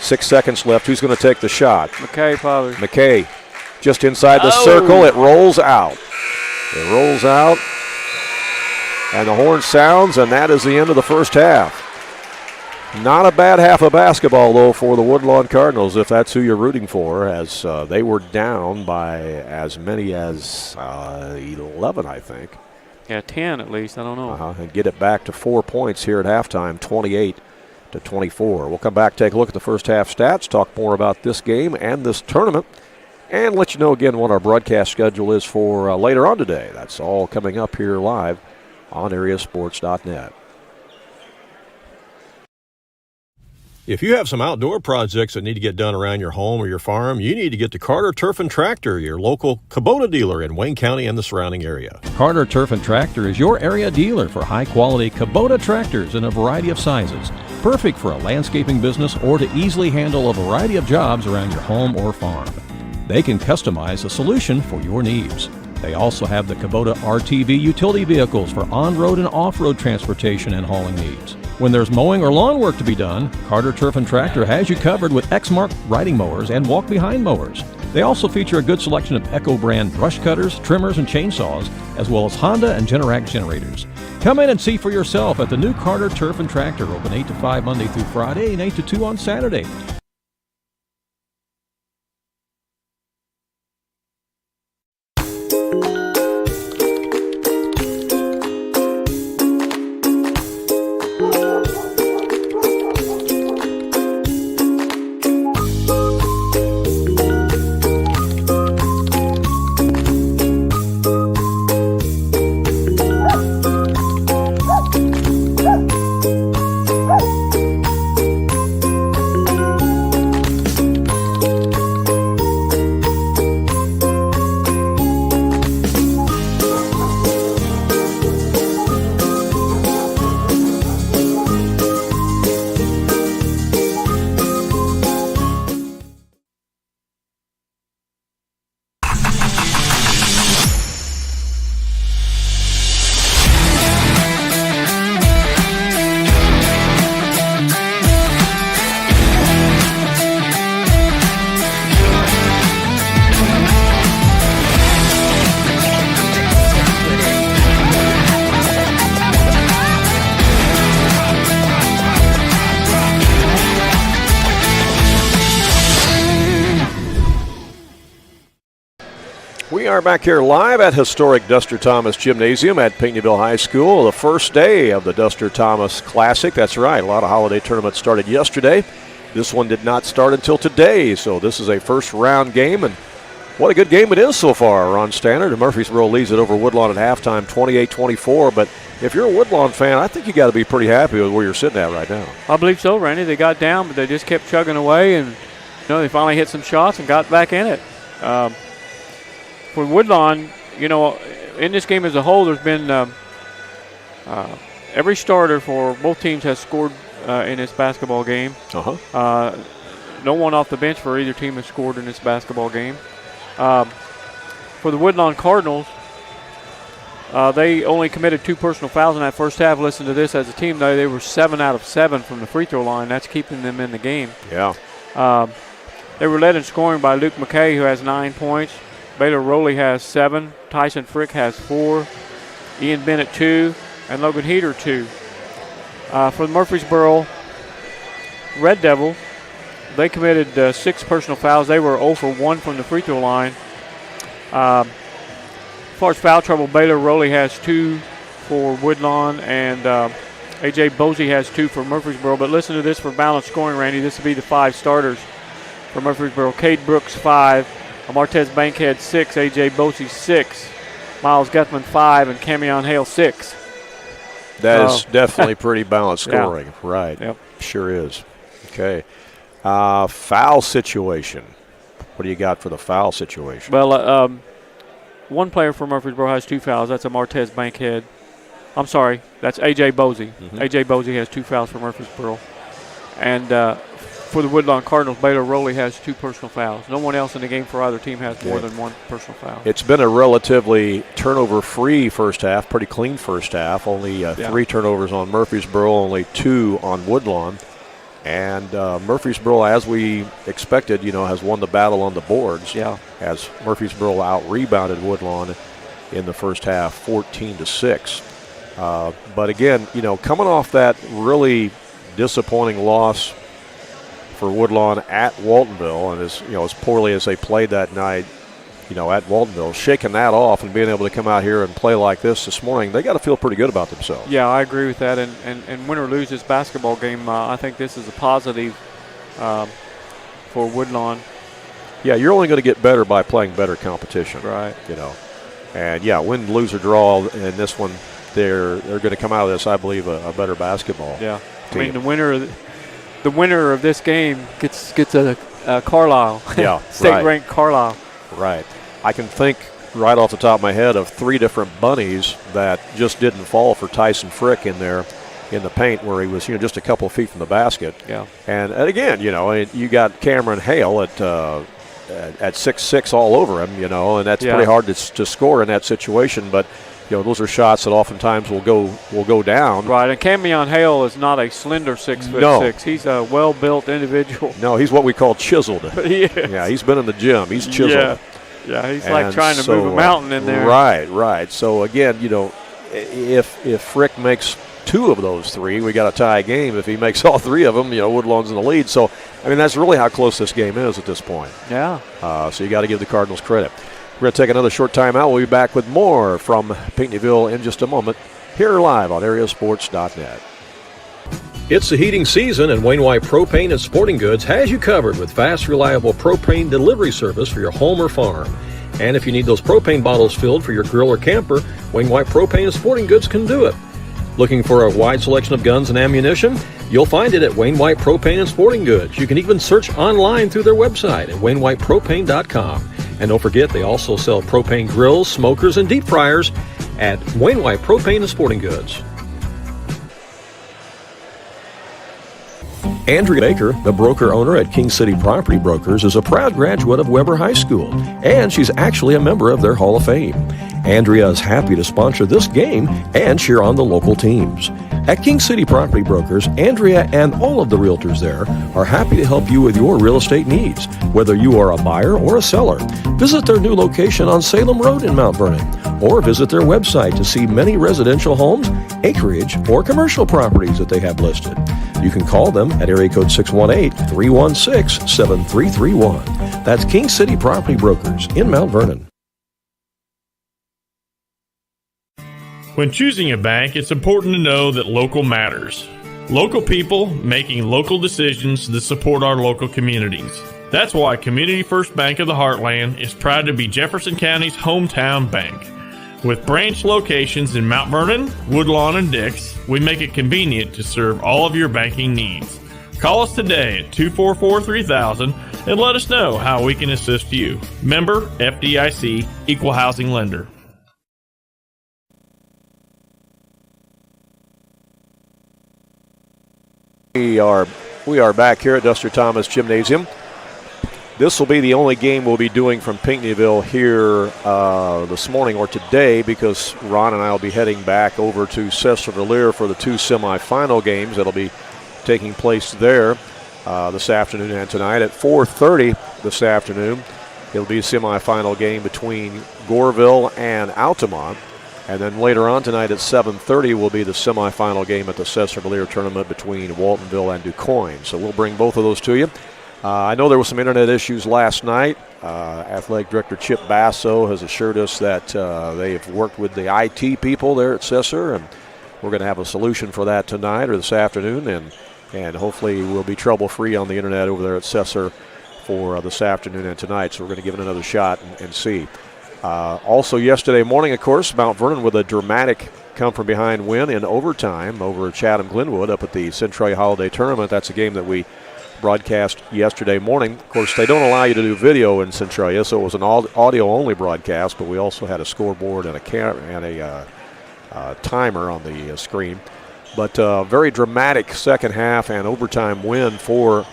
6 seconds left. Who's going to take the shot? McKay, probably. McKay, just inside the circle. It rolls out. It rolls out. And the horn sounds, and that is the end of the first half. Not a bad half of basketball, though, for the Woodlawn Cardinals, if that's who you're rooting for, as they were down by as many as 11, I think. Yeah, 10 at least. I don't know. And get it back to 4 points here at halftime, 28-24. We'll come back, take a look at the first half stats, talk more about this game and this tournament, and let you know again what our broadcast schedule is for later on today. That's all coming up here live on AreaSports.net. If you have some outdoor projects that need to get done around your home or your farm, you need to get to Carter Turf and Tractor, your local Kubota dealer in Wayne County and the surrounding area. Carter Turf and Tractor is your area dealer for high-quality Kubota tractors in a variety of sizes, perfect for a landscaping business or to easily handle a variety of jobs around your home or farm. They can customize a solution for your needs. They also have the Kubota RTV utility vehicles for on-road and off-road transportation and hauling needs. When there's mowing or lawn work to be done, Carter Turf and Tractor has you covered with Exmark riding mowers and walk-behind mowers. They also feature a good selection of Echo brand brush cutters, trimmers, and chainsaws, as well as Honda and Generac generators. Come in and see for yourself at the new Carter Turf and Tractor, open 8 to 5 Monday through Friday and 8 to 2 on Saturday. We are back here live at historic Duster Thomas Gymnasium at Pinckneyville High School. The first day of the Duster Thomas Classic. That's right, a lot of holiday tournaments started yesterday. This one did not start until today, so this is a first round game, and what a good game it is so far. Ron Stannard and Murphysboro leads it over Woodlawn at halftime, 28-24. But if you're a Woodlawn fan, I think you got to be pretty happy with where you're sitting at right now. I believe so, Randy. They got down, but they just kept chugging away, and they finally hit some shots and got back in it. For Woodlawn, in this game as a whole, there's been every starter for both teams has scored in this basketball game. No one off the bench for either team has scored in this basketball game. For the Woodlawn Cardinals, they only committed 2 personal fouls in that first half. Listen to this. As a team, though, they were 7 out of 7 from the free throw line. That's keeping them in the game. Yeah. They were led in scoring by Luke McKay, who has 9 points. Baylor Rowley has 7. Tyson Frick has 4. Ian Bennett 2. And Logan Heater 2. For the Murphysboro Red Devils, they committed 6 personal fouls. They were 0 for 1 from the free throw line. As far as foul trouble, Baylor Rowley has 2 for Woodlawn, and A.J. Bosey has 2 for Murphysboro. But listen to this for balanced scoring, Randy. This would be the 5 starters for Murphysboro. Cade Brooks, 5. Martez Bankhead, 6. A.J. Bosey, 6. Miles Guthman, 5. And Camion Hale, 6. That is definitely pretty balanced scoring. Yeah. Right. Yep. Sure is. Okay. Foul situation. What do you got for the foul situation? Well, one player for Murphysboro has 2 fouls. That's a Martez Bankhead. I'm sorry, that's A.J. Bosey. A.J. Bosey has 2 fouls for Murphysboro. And for the Woodlawn Cardinals, Baylor Rowley has 2 personal fouls. No one else in the game for either team has more than 1 personal foul. It's been a relatively turnover-free first half, pretty clean first half. Only 3 turnovers on Murphysboro, only 2 on Woodlawn. And Murphysboro, as we expected, has won the battle on the boards. Yeah. As Murphysboro out-rebounded Woodlawn in the first half, 14-6. But again, coming off that really disappointing loss for Woodlawn at Waltonville, and as poorly as they played that night, at Waltonville, shaking that off and being able to come out here and play like this morning, they got to feel pretty good about themselves. Yeah, I agree with that. And win or lose this basketball game, I think this is a positive for Woodlawn. Yeah, you're only going to get better by playing better competition. Right. And win, lose, or draw in this one, they're going to come out of this, I believe, a better basketball. Yeah. team. I mean, the winner of this game gets a Carlisle. Yeah. State-ranked Carlisle. Right. I can think right off the top of my head of 3 different bunnies that just didn't fall for Tyson Frick in there in the paint where he was, just a couple of feet from the basket. Yeah. And again, you got Cameron Hale at 6'6" all over him, and that's pretty hard to score in that situation. But those are shots that oftentimes will go down. Right, and Camion Hale is not a slender 6'6". He's a well-built individual. No, he's what we call chiseled. He is. Yeah, he's been in the gym. He's chiseled. Yeah, he's like trying to move a mountain in there. Right. So again, if Frick makes 2 of those 3, we got a tie game. If he makes all 3 of them, Woodlawn's in the lead. So I mean, that's really how close this game is at this point. Yeah. So you got to give the Cardinals credit. We're going to take another short timeout. We'll be back with more from Pinckneyville in just a moment, here live on AreaSports.net. It's the heating season, and Wainwright Propane and Sporting Goods has you covered with fast, reliable propane delivery service for your home or farm. And if you need those propane bottles filled for your grill or camper, Wainwright Propane and Sporting Goods can do it. Looking for a wide selection of guns and ammunition? You'll find it at Wainwright Propane and Sporting Goods. You can even search online through their website at wainwrightpropane.com. And don't forget, they also sell propane grills, smokers, and deep fryers at Wainwright Propane and Sporting Goods. Andrea Baker, the broker owner at King City Property Brokers, is a proud graduate of Weber High School, and she's actually a member of their Hall of Fame. Andrea is happy to sponsor this game and cheer on the local teams. At King City Property Brokers, Andrea and all of the realtors there are happy to help you with your real estate needs, whether you are a buyer or a seller. Visit their new location on Salem Road in Mount Vernon, or visit their website to see many residential homes, acreage, or commercial properties that they have listed. You can call them at area code 618-316-7331. That's King City Property Brokers in Mount Vernon. When choosing a bank, it's important to know that local matters. Local people making local decisions that support our local communities. That's why Community First Bank of the Heartland is proud to be Jefferson County's hometown bank. With branch locations in Mount Vernon, Woodlawn, and Dix, we make it convenient to serve all of your banking needs. Call us today at 244-3000 and let us know how we can assist you. Member FDIC, Equal Housing Lender. We are back here at Duster Thomas Gymnasium. This will be the only game we'll be doing from Pinckneyville here this morning or today, because Ron and I will be heading back over to Cessna-Valier for the 2 semifinal games that'll be taking place there this afternoon and tonight. At 4:30 this afternoon, it'll be a semifinal game between Goreville and Altamont. And then later on tonight at 7:30 will be the semifinal game at the Cesar-Valier tournament between Waltonville and DuQuoin. So we'll bring both of those to you. I know there were some internet issues last night. Athletic Director Chip Basso has assured us that they have worked with the IT people there at Cesar, and we're going to have a solution for that tonight or this afternoon, and hopefully we'll be trouble-free on the internet over there at Cesar for this afternoon and tonight. So we're going to give it another shot and see. Also yesterday morning, of course, Mount Vernon with a dramatic come-from-behind win in overtime over Chatham-Glenwood up at the Centralia Holiday Tournament. That's a game that we broadcast yesterday morning. Of course, they don't allow you to do video in Centralia, so it was an audio-only broadcast, but we also had a scoreboard and a timer on the screen. But very dramatic second half and overtime win for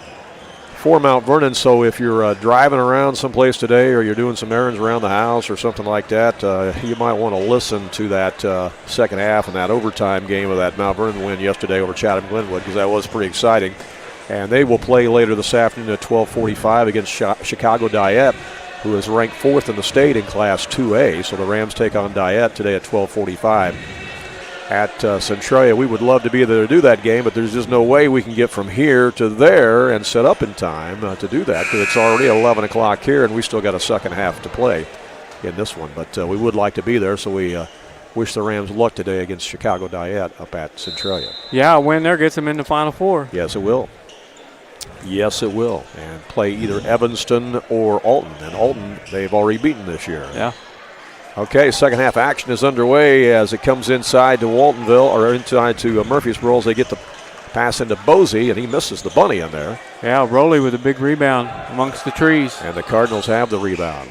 Mount Vernon. So if you're driving around someplace today or you're doing some errands around the house or something like that, you might want to listen to that second half and that overtime game of that Mount Vernon win yesterday over Chatham-Glenwood, because that was pretty exciting. And they will play later this afternoon at 12:45 against Chicago Diet, who is ranked 4th in the state in Class 2A. So the Rams take on Diet today at 12:45 at Centralia. We would love to be there to do that game, but there's just no way we can get from here to there and set up in time to do that, because it's already 11 o'clock here, and we still got a second half to play in this one. But we would like to be there, so we wish the Rams luck today against Chicago Diet up at Centralia. Yeah, a win there gets them in the Final Four. Yes, it will. Yes, it will. And play either Evanston or Alton. And Alton, they've already beaten this year. Yeah. Okay, second half action is underway as it comes inside to Waltonville, or inside to Murphysboro, as they get the pass into Bozy, and he misses the bunny in there. Yeah, Rowley with a big rebound amongst the trees. And the Cardinals have the rebound.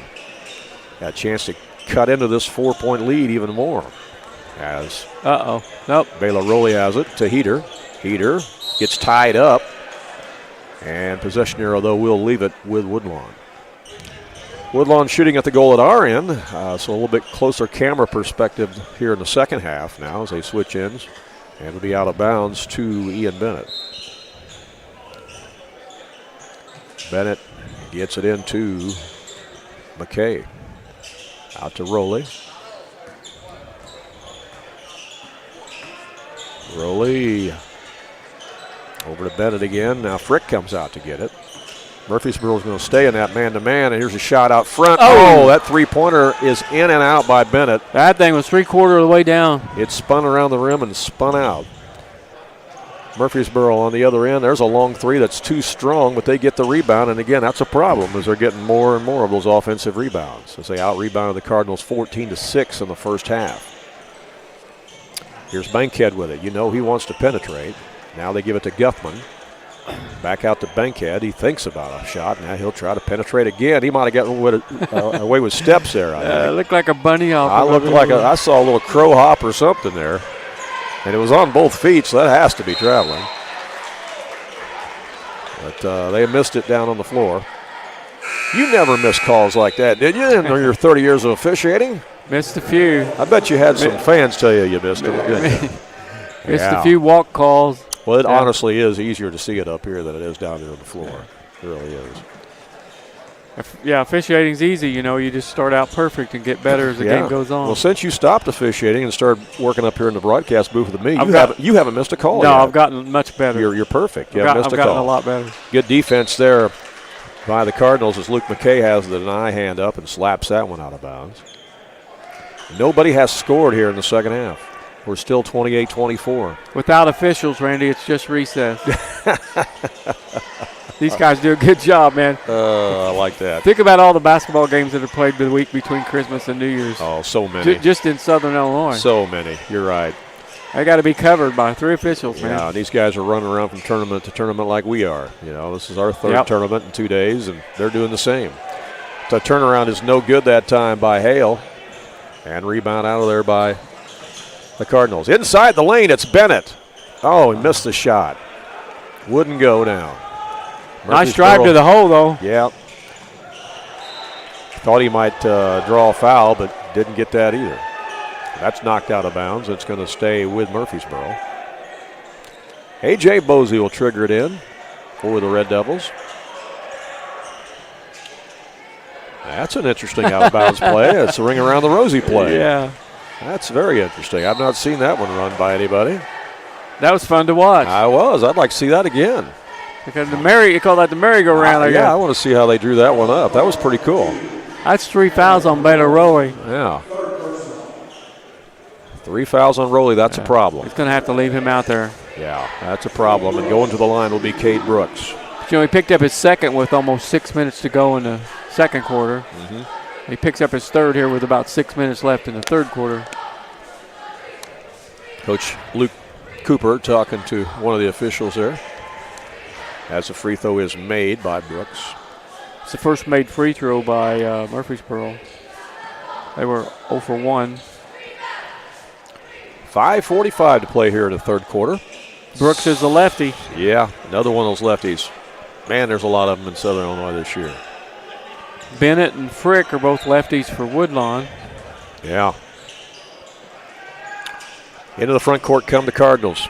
Got a chance to cut into this 4-point lead even more. As Nope. Baylor Rowley has it to Heater. Heater gets tied up. And possession arrow, though, will leave it with Woodlawn. Woodlawn shooting at the goal at our end, so a little bit closer camera perspective here in the second half now as they switch ends. And it'll be out of bounds to Ian Bennett. Bennett gets it into McKay. Out to Rowley. Rowley over to Bennett again. Now Frick comes out to get it. Murphysboro's going to stay in that man-to-man, and here's a shot out front. Oh, that three-pointer is in and out by Bennett. That thing was 3/4 of the way down. It spun around the rim and spun out. Murphysboro on the other end. There's a long three that's too strong, but they get the rebound, and again, that's a problem as they're getting more and more of those offensive rebounds as they out-rebounded the Cardinals 14-6 in the first half. Here's Bankhead with it. You know he wants to penetrate. Now they give it to Guffman. Back out to Bankhead. He thinks about a shot. Now he'll try to penetrate again. He might have gotten away with steps there. It looked like a bunny hop. I saw a little crow hop or something there. And it was on both feet, so that has to be traveling. But they missed it down on the floor. You never missed calls like that, did you, in your 30 years of officiating? Missed a few. I bet you had some fans tell you missed them. Missed a few walk calls. Well, it honestly is easier to see it up here than it is down there on the floor. It really is. Yeah, officiating's easy. You know, you just start out perfect and get better as the game goes on. Well, since you stopped officiating and started working up here in the broadcast booth with me, you haven't missed a call no, yet. I've gotten much better. You're perfect. You haven't missed a call. I've gotten a lot better. Good defense there by the Cardinals as Luke McKay has the deny hand up and slaps that one out of bounds. Nobody has scored here in the second half. We're still 28-24. Without officials, Randy, it's just recess. These guys do a good job, man. I like that. Think about all the basketball games that are played the week between Christmas and New Year's. Oh, so many. Just in Southern Illinois. So many. You're right. They got to be covered by 3 officials, man. Yeah, these guys are running around from tournament to tournament like we are. You know, this is our third tournament in 2 days, and they're doing the same. The turnaround is no good that time by Hale. And rebound out of there by the Cardinals. Inside the lane, it's Bennett. Oh, he missed the shot. Wouldn't go now. Nice drive to the hole, though. Yeah. Thought he might draw a foul, but didn't get that either. That's knocked out of bounds. It's going to stay with Murphysboro. A.J. Bozy will trigger it in for the Red Devils. That's an interesting out-of-bounds play. It's a ring around the rosy play. Yeah. That's very interesting. I've not seen that one run by anybody. That was fun to watch. I'd like to see that again. Because you call that the merry-go-round. I want to see how they drew that one up. That was pretty cool. That's 3 fouls on Baylor Rowley. Yeah. 3 fouls on Rowley. That's a problem. He's going to have to leave him out there. Yeah, that's a problem. And going to the line will be Cade Brooks. But, he picked up his second with almost 6 minutes to go in the second quarter. He picks up his third here with about 6 minutes left in the third quarter. Coach Luke Cooper talking to one of the officials there as the free throw is made by Brooks. It's the first made free throw by Murphysboro. They were 0 for 1. 5:45 to play here in the third quarter. Brooks is a lefty. Yeah, another one of those lefties. Man, there's a lot of them in Southern Illinois this year. Bennett and Frick are both lefties for Woodlawn. Yeah. Into the front court come the Cardinals.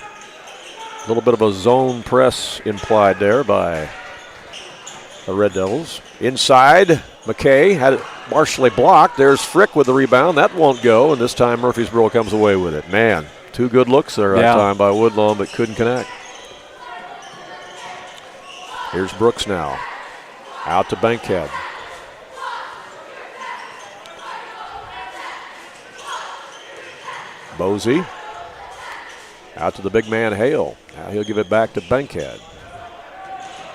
A little bit of a zone press implied there by the Red Devils. Inside, McKay had it partially blocked. There's Frick with the rebound. That won't go, and this time Murphysboro comes away with it. Man, 2 good looks there that time by Woodlawn, but couldn't connect. Here's Brooks now. Out to Bankhead. Bosey. Out to the big man, Hale. Now he'll give it back to Bankhead.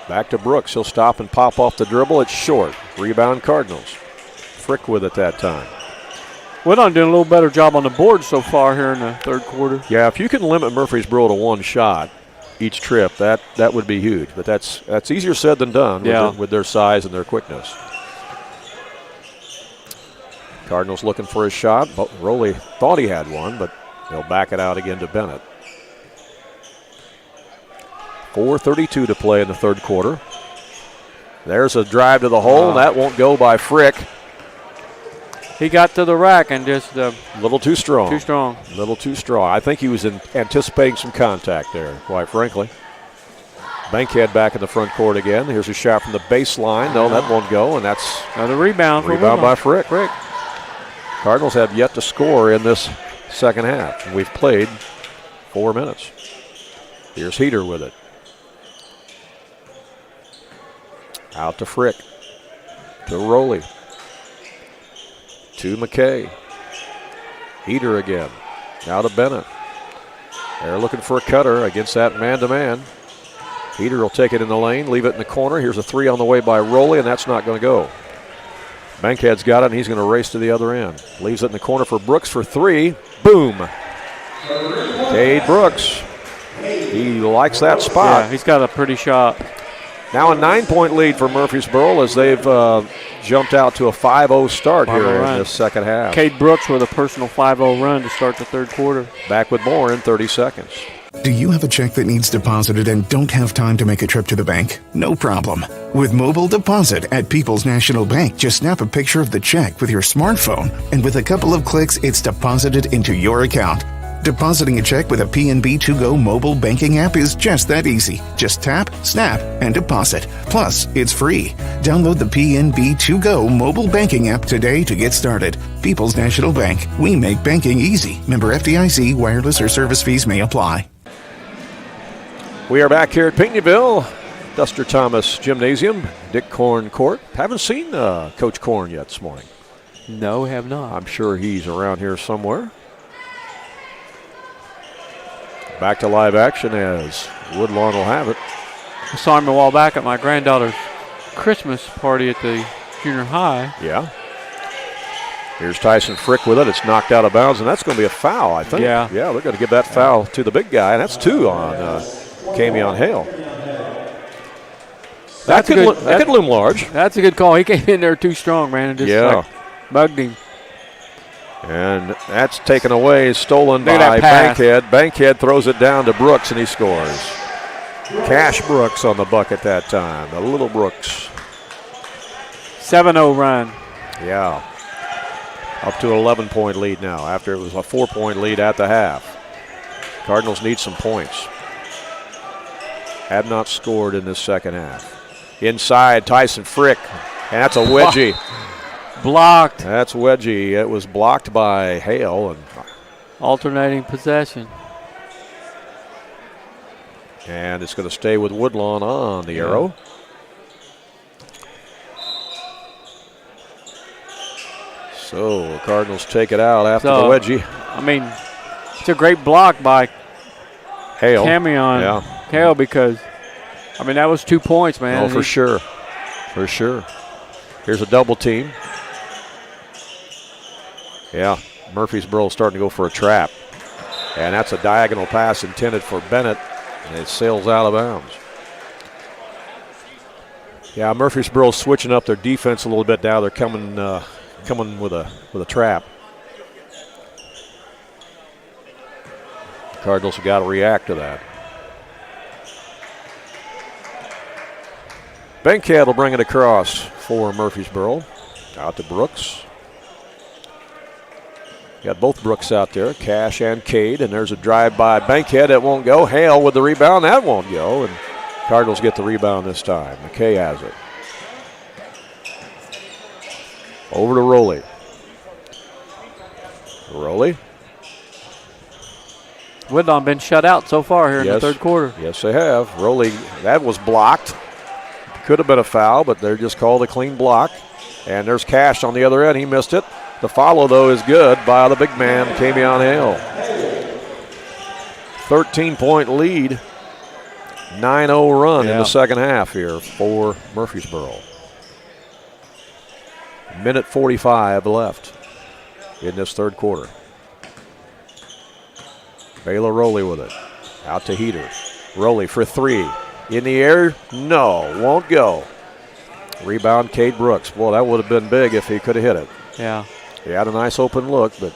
Back to Brooks. He'll stop and pop off the dribble. It's short. Rebound Cardinals. Frick with it that time. Woodlawn doing a little better job on the board so far here in the third quarter. Yeah, if you can limit Murphysboro to 1 shot each trip, that would be huge. But that's easier said than done with their size and their quickness. Cardinals looking for a shot. But Rowley thought he had one, but he'll back it out again to Bennett. 4:32 to play in the third quarter. There's a drive to the hole. That won't go by Frick. He got to the rack and just a little too strong. Too strong. A little too strong. I think he was anticipating some contact there, quite frankly. Bankhead back in the front court again. Here's a shot from the baseline. No, that won't go, and that's another rebound. Rebound by Frick. Cardinals have yet to score in this second half. We've played 4 minutes. Here's Heater with it. Out to Frick. To Rowley. To McKay. Heater again. Now to Bennett. They're looking for a cutter against that man-to-man. Heater will take it in the lane, leave it in the corner. Here's a 3 on the way by Rowley, and that's not going to go. Bankhead's got it, and he's going to race to the other end. Leaves it in the corner for Brooks for 3. Boom. Cade Brooks. He likes that spot. Yeah, he's got a pretty shot. Now a 9-point lead for Murphysboro as they've jumped out to a 5-0 start here in this second half. Cade Brooks with a personal 5-0 run to start the third quarter. Back with more in 30 seconds. Do you have a check that needs deposited and don't have time to make a trip to the bank? No problem. With Mobile Deposit at People's National Bank, just snap a picture of the check with your smartphone, and with a couple of clicks, it's deposited into your account. Depositing a check with a PNB 2Go mobile banking app is just that easy. Just tap, snap, and deposit. Plus, it's free. Download the PNB 2Go mobile banking app today to get started. People's National Bank. We make banking easy. Member FDIC. Wireless or service fees may apply. We are back here at Pinckneyville, Duster Thomas Gymnasium, Dick Korn Court. Haven't seen Coach Korn yet this morning. No, have not. I'm sure he's around here somewhere. Back to live action as Woodlawn will have it. I saw him a while back at my granddaughter's Christmas party at the junior high. Yeah. Here's Tyson Frick with it. It's knocked out of bounds, and that's going to be a foul, I think. Yeah. Yeah, they're going to give that foul to the big guy, and that's 2 on Camion Hale. That could loom large. That's a good call. He came in there too strong, man, and just bugged him. And that's taken away, stolen by Bankhead. Bankhead throws it down to Brooks, and he scores. Cash Brooks on the bucket that time. The little Brooks. 7-0 run. Yeah. Up to an 11-point lead now after it was a 4-point lead at the half. Cardinals need some points. Have not scored in this second half. Inside, Tyson Frick, and that's a wedgie. Blocked. That's wedgie. It was blocked by Hale, and Alternating possession. And it's going to stay with Woodlawn on the arrow. So the Cardinals take it out after the wedgie. I mean, it's a great block by Hale. Camion. Yeah. Hale, because, I mean, that was 2 points, man. Oh, for sure. For sure. Here's a double team. Yeah, Murphysboro starting to go for a trap. And that's a diagonal pass intended for Bennett. And it sails out of bounds. Yeah, Murphysboro switching up their defense a little bit now. They're coming with a trap. Cardinals have got to react to that. Bankhead will bring it across for Murphysboro. Out to Brooks. Got both Brooks out there, Cash and Cade, and there's a drive by Bankhead that won't go. Hale with the rebound, that won't go, and Cardinals get the rebound this time. McKay has it. Over to Rowley. Rowley. Woodlawn been shut out so far here in the third quarter. Yes, they have. Rowley, that was blocked. Could have been a foul, but they're just called a clean block. And there's Cash on the other end. He missed it. The follow, though, is good by the big man, Camion Hale. 13-point lead. 9-0 run in the second half here for Murphysboro. Minute 45 left in this third quarter. Baylor Rowley with it. Out to Heater. Rowley for three. In the air, no, won't go. Rebound, Cade Brooks. Boy, that would have been big if he could have hit it. Yeah. He had a nice open look, but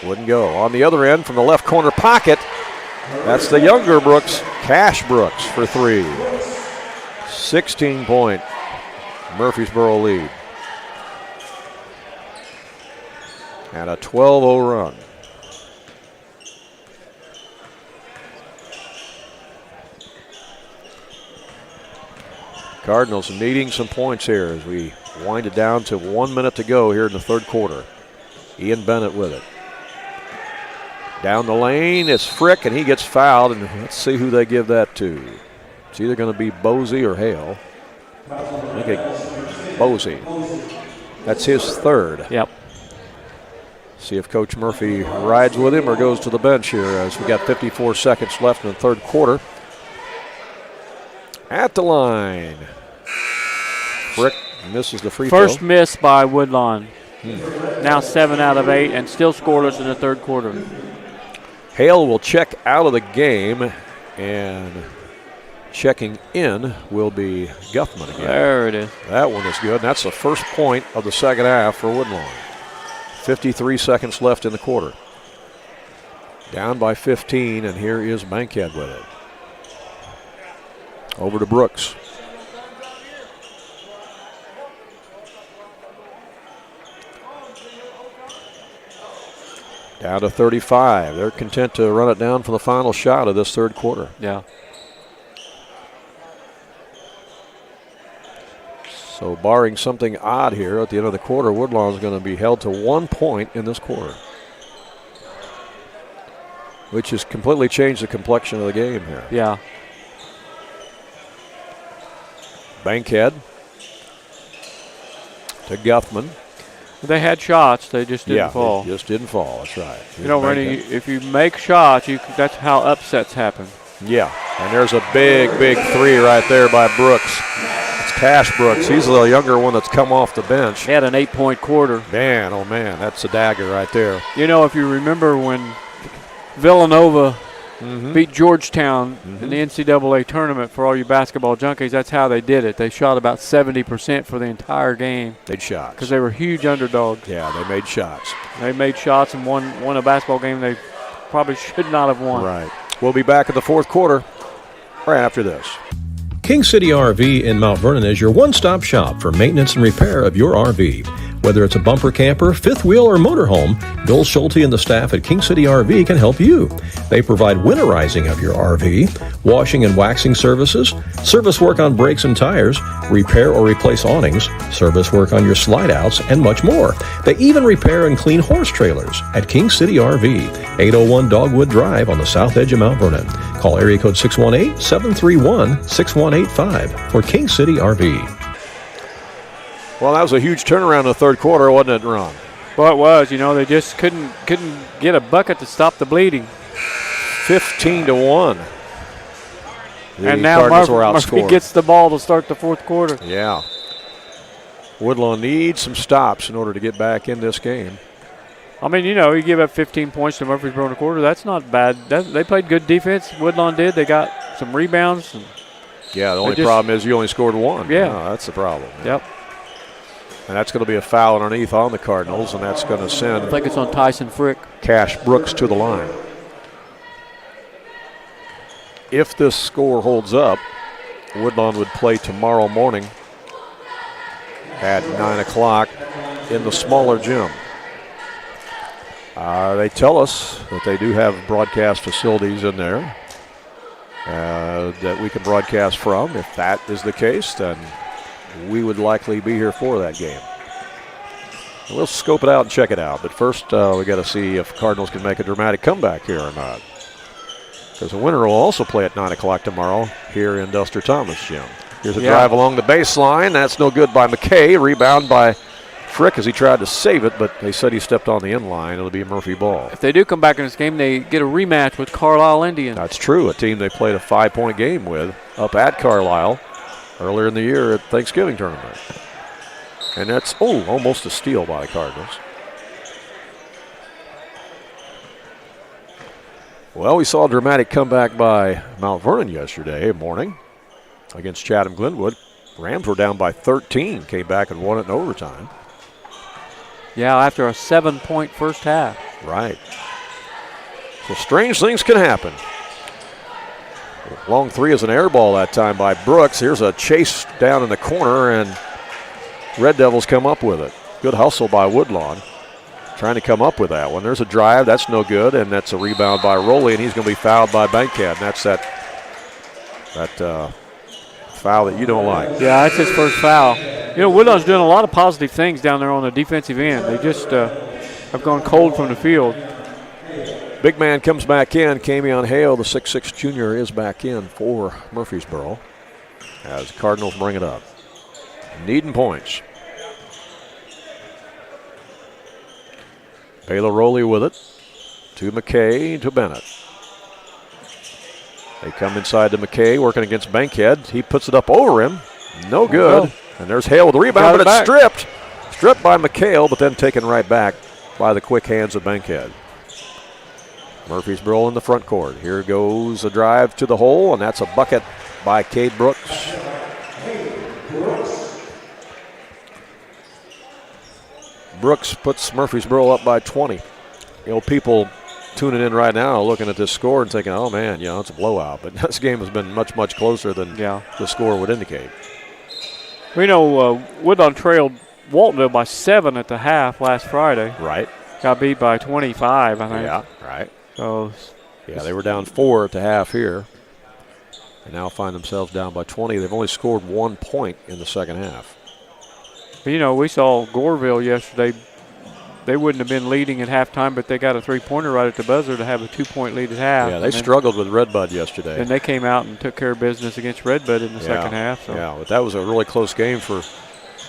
wouldn't go. On the other end, from the left corner pocket, that's the younger Brooks, Cash Brooks for three. 16-point Murphysboro lead. And a 12-0 run. Cardinals needing some points here as we wind it down to 1 minute to go here in the third quarter. Ian Bennett with it. Down the lane, it's Frick, and he gets fouled, and let's see who they give that to. It's either going to be Bosey or Hale. I think Bosey. That's his third. Yep. See if Coach Murphy rides with him or goes to the bench here as we got 54 seconds left in the third quarter. At the line. Frick misses the free throw. First miss by Woodlawn. Now 7 out of 8 and still scoreless in the third quarter. Hale will check out of the game, and checking in will be Guthman again. There it is. That one is good. And that's the first point of the second half for Woodlawn. 53 seconds left in the quarter. Down by 15, and here is Bankhead with it. Over to Brooks. Down to 35. They're content to run it down for the final shot of this third quarter. Yeah. So barring something odd here at the end of the quarter, Woodlawn is going to be held to 1 point in this quarter, which has completely changed the complexion of the game here. Yeah. Bankhead to Guthman. They had shots, they just didn't fall. They just didn't fall, that's right. You know, Rennie, if you make shots, that's how upsets happen. Yeah, and there's a big, big three right there by Brooks. It's Cash Brooks. He's the younger one that's come off the bench. He had an 8-point quarter. Man, oh man, that's a dagger right there. You know, if you remember when Villanova beat Georgetown in the NCAA tournament, for all you basketball junkies, that's how they did it. They shot about 70% for the entire game. They'd shots. Because they were huge underdogs. Yeah, they made shots. They made shots and won a basketball game they probably should not have won. Right. We'll be back in the fourth quarter right after this. King City RV in Mount Vernon is your one-stop shop for maintenance and repair of your RV. Whether it's a bumper camper, fifth wheel, or motorhome, Bill Schulte and the staff at King City RV can help you. They provide winterizing of your RV, washing and waxing services, service work on brakes and tires, repair or replace awnings, service work on your slide outs, and much more. They even repair and clean horse trailers at King City RV, 801 Dogwood Drive on the south edge of Mount Vernon. Call area code 618-731-6185 for King City RV. Well, that was a huge turnaround in the third quarter, wasn't it, Ron? Well, it was. You know, they just couldn't get a bucket to stop the bleeding. 15-1. And now Murphy gets the ball to start the fourth quarter. Yeah. Woodlawn needs some stops in order to get back in this game. I mean, you know, you give up 15 points to Murphysboro in a quarter. That's not bad. They played good defense. Woodlawn did. They got some rebounds. Yeah, the only problem is you only scored one. Yeah. Oh, that's the problem. Yep. And that's going to be a foul underneath on the Cardinals, and that's going to send I think it's on Tyson Frick. Cash Brooks to the line. If this score holds up, Woodlawn would play tomorrow morning at 9 o'clock in the smaller gym. They tell us that they do have broadcast facilities in there that we can broadcast from. If that is the case, then we would likely be here for that game. We'll scope it out and check it out. But first, we got to see if Cardinals can make a dramatic comeback here or not. Because the winner will also play at 9 o'clock tomorrow here in Duster Thomas Gym. Here's a drive along the baseline. That's no good by McKay. Rebound by Frick as he tried to save it, but they said he stepped on the end line. It'll be a Murphy ball. If they do come back in this game, they get a rematch with Carlisle Indian. That's true, a team they played a 5-point game with up at Carlisle earlier in the year at Thanksgiving tournament. And that's, almost a steal by the Cardinals. Well, we saw a dramatic comeback by Mount Vernon yesterday morning against Chatham Glenwood. Rams were down by 13, came back and won it in overtime. Yeah, after a 7-point first half. Right. So strange things can happen. Long three is an air ball that time by Brooks. Here's a chase down in the corner, and Red Devils come up with it. Good hustle by Woodlawn, trying to come up with that one. There's a drive. That's no good, and that's a rebound by Rowley, and he's going to be fouled by Bankhead. And that's that foul that you don't like. Yeah, that's his first foul. You know, Woodlawn's doing a lot of positive things down there on the defensive end. They just have gone cold from the field. Big man comes back in. Camion Hale, the 6'6 junior, is back in for Murphysboro as the Cardinals bring it up. Needing points. Baylor Rowley with it. To McKay, to Bennett. They come inside to McKay, working against Bankhead. He puts it up over him. No good. And there's Hale with the rebound, but it's stripped. Stripped by McHale, but then taken right back by the quick hands of Bankhead. Murphysboro in the front court. Here goes a drive to the hole, and that's a bucket by Cade Brooks. Brooks puts Murphysboro up by 20. You know, people tuning in right now looking at this score and thinking, oh, man, it's a blowout. But this game has been much, much closer than the score would indicate. We know Woodlawn trailed Waltonville by 7 at the half last Friday. Right. Got beat by 25, I think. Yeah, right. So, they were down 4 at the half here. And now find themselves down by 20. They've only scored 1 point in the second half. But, we saw Goreville yesterday. They wouldn't have been leading at halftime, but they got a three-pointer right at the buzzer to have a 2-point lead at half. Yeah, they struggled with Redbud yesterday. And they came out and took care of business against Redbud in the second half. So. Yeah, but that was a really close game for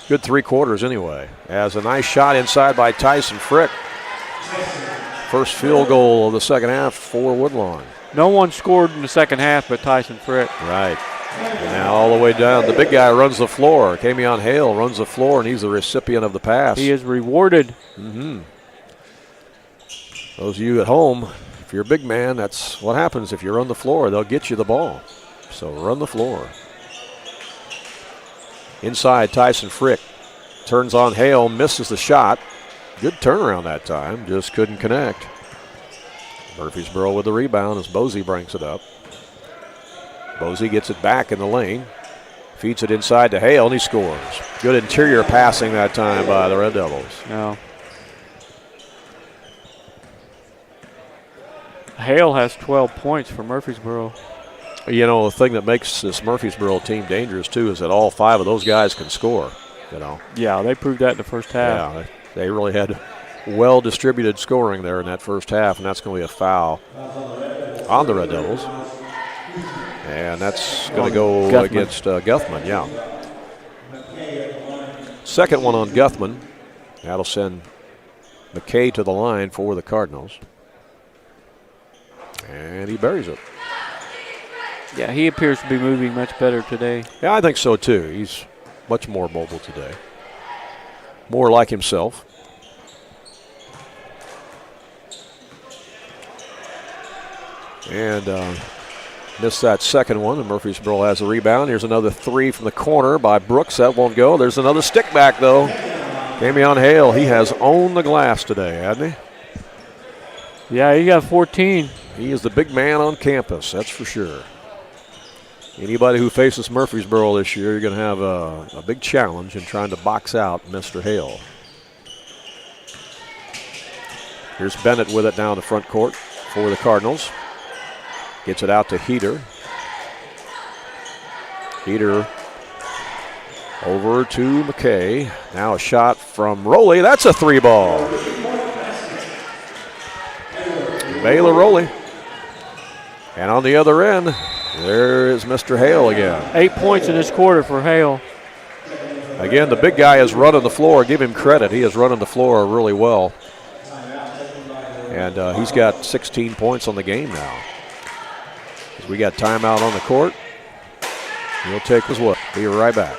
good 3 quarters anyway. As a nice shot inside by Tyson Frick. First field goal of the second half for Woodlawn. No one scored in the second half but Tyson Frick. Right. And now all the way down, the big guy runs the floor. Camion Hale runs the floor, and he's the recipient of the pass. He is rewarded. Mm-hmm. Those of you at home, if you're a big man, that's what happens. If you run the floor, they'll get you the ball. So run the floor. Inside, Tyson Frick turns on Hale, misses the shot. Good turnaround that time, just couldn't connect. Murphysboro with the rebound as Bosey brings it up. Bosey gets it back in the lane. Feeds it inside to Hale, and he scores. Good interior passing that time by the Red Devils. No. Hale has 12 points for Murphysboro. You know, the thing that makes this Murphysboro team dangerous, too, is that all 5 of those guys can score, you know. Yeah, they proved that in the first half. Yeah, they really had well-distributed scoring there in that first half, and that's going to be a foul on the Red Devils. And that's going to go against Guthman, yeah. Second one on Guthman. That'll send McKay to the line for the Cardinals. And he buries it. Yeah, he appears to be moving much better today. Yeah, I think so, too. He's much more mobile today. More like himself. And missed that second one, and Murphysboro has a rebound. Here's another 3 from the corner by Brooks. That won't go. There's another stick back, though. Damian Hale, he has owned the glass today, hasn't he? Yeah, he got 14. He is the big man on campus, that's for sure. Anybody who faces Murphysboro this year, you're going to have a big challenge in trying to box out Mr. Hale. Here's Bennett with it down the front court for the Cardinals. Gets it out to Heater. Heater over to McKay. Now a shot from Rowley. That's a 3-ball. Baylor Rowley. And on the other end, there is Mr. Hale again. 8 points in this quarter for Hale. Again, the big guy is running the floor. Give him credit. He is running the floor really well. And he's got 16 points on the game now. We got timeout on the court. He'll take his look. Be right back.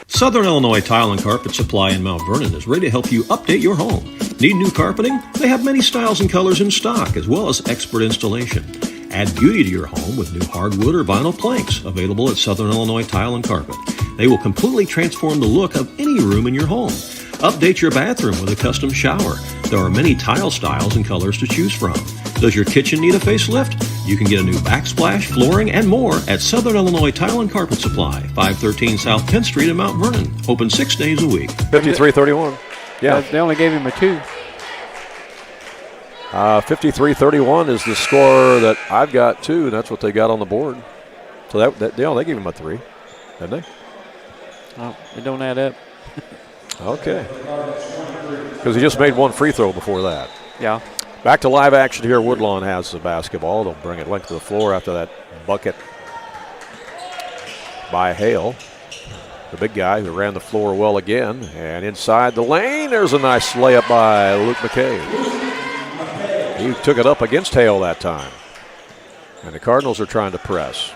Southern Illinois Tile and Carpet Supply in Mount Vernon is ready to help you update your home. Need new carpeting? They have many styles and colors in stock, as well as expert installation. Add beauty to your home with new hardwood or vinyl planks available at Southern Illinois Tile and Carpet. They will completely transform the look of any room in your home. Update your bathroom with a custom shower. There are many tile styles and colors to choose from. Does your kitchen need a facelift? You can get a new backsplash, flooring, and more at Southern Illinois Tile and Carpet Supply, 513 South 10th Street in Mount Vernon. Open 6 days a week. 53-31. Yeah. They only gave him a 2. 53-31 is the score that I've got, too, and that's what they got on the board. So they gave him a 3, didn't they? Oh, it don't add up. Okay. Because he just made one free throw before that. Yeah. Back to live action here. Woodlawn has the basketball. They'll bring it length to the floor after that bucket by Hale. The big guy who ran the floor well again. And inside the lane, there's a nice layup by Luke McKay. He took it up against Hale that time. And the Cardinals are trying to press.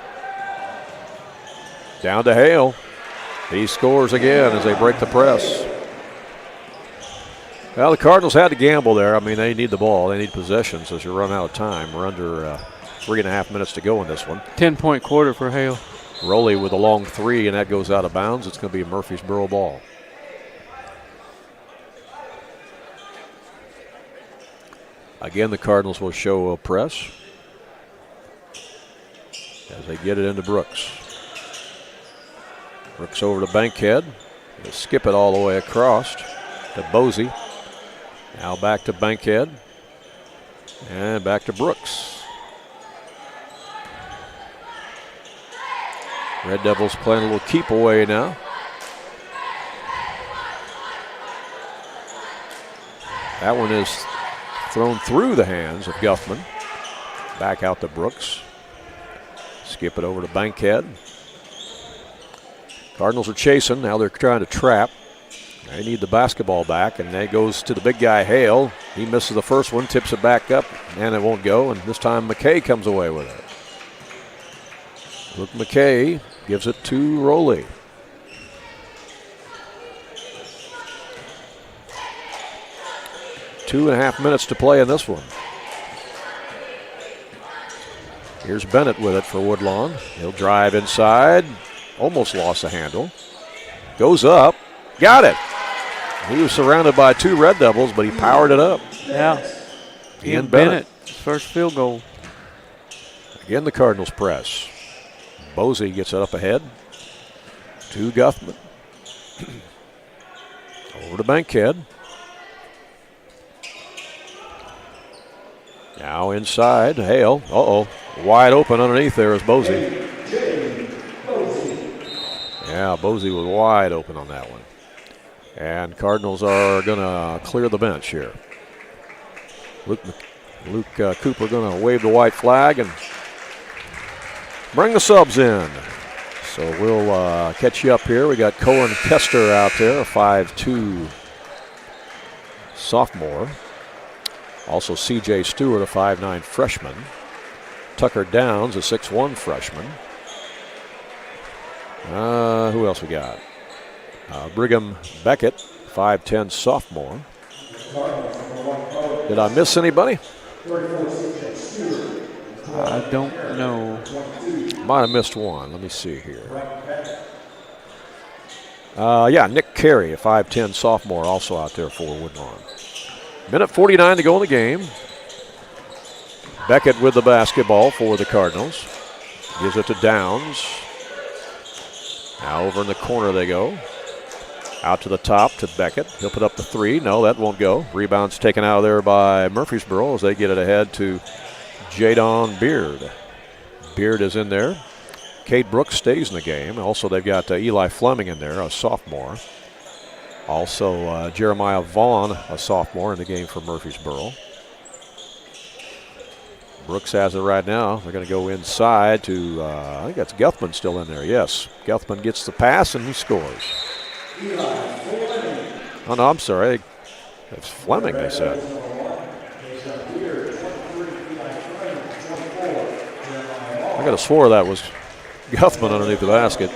Down to Hale. He scores again as they break the press. Well, the Cardinals had to gamble there. I mean, they need the ball. They need possessions as you run out of time. We're under 3.5 minutes to go in this one. 10-point quarter for Hale. Rowley with a long 3, and that goes out of bounds. It's going to be a Murphysboro ball. Again, the Cardinals will show a press as they get it into Brooks. Brooks over to Bankhead. They skip it all the way across to Bosey. Now back to Bankhead. And back to Brooks. Red Devils playing a little keep away now. That one is thrown through the hands of Guthman. Back out to Brooks. Skip it over to Bankhead. Cardinals are chasing. Now they're trying to trap. They need the basketball back, and that goes to the big guy, Hale. He misses the first one, tips it back up, and it won't go, and this time McKay comes away with it. Luke McKay gives it to Rowley. Two and a half minutes to play in this one. Here's Bennett with it for Woodlawn. He'll drive inside. Almost lost the handle. Goes up. Got it. He was surrounded by 2 Red Devils, but he powered it up. Yeah. Ian Bennett. First field goal. Again, the Cardinals press. Bosey gets it up ahead To Guthman. Over to Bankhead. Now inside, Hale. Uh-oh. Wide open underneath there is Bosey. Yeah, Bosey was wide open on that one. And Cardinals are going to clear the bench here. Luke Cooper going to wave the white flag and bring the subs in. So we'll catch you up here. We got Cohen Kester out there, a 5'2" sophomore. Also C.J. Stewart, a 5'9" freshman. Tucker Downs, a 6'1" freshman. Who else we got? Brigham Beckett, 5'10" sophomore. Did I miss anybody? I don't know. Might have missed one. Let me see here. Yeah, Nick Carey, a 5'10" sophomore, also out there for Woodlawn. Minute 49 to go in the game. Beckett with the basketball for the Cardinals. Gives it to Downs. Now over in the corner they go. Out to the top to Beckett. He'll put up the three. No, that won't go. Rebound's taken out of there by Murphysboro as they get it ahead to Jadon Beard. Beard is in there. Cade Brooks stays in the game. Also, they've got Eli Fleming in there, a sophomore. Also, Jeremiah Vaughn, a sophomore, in the game for Murphysboro. Brooks has it right now. They're going to go inside to, I think that's Guthman still in there. Yes, Guthman gets the pass and he scores. Oh, no, I'm sorry. That's Fleming, they said. I could have swore that was Guthman underneath the basket.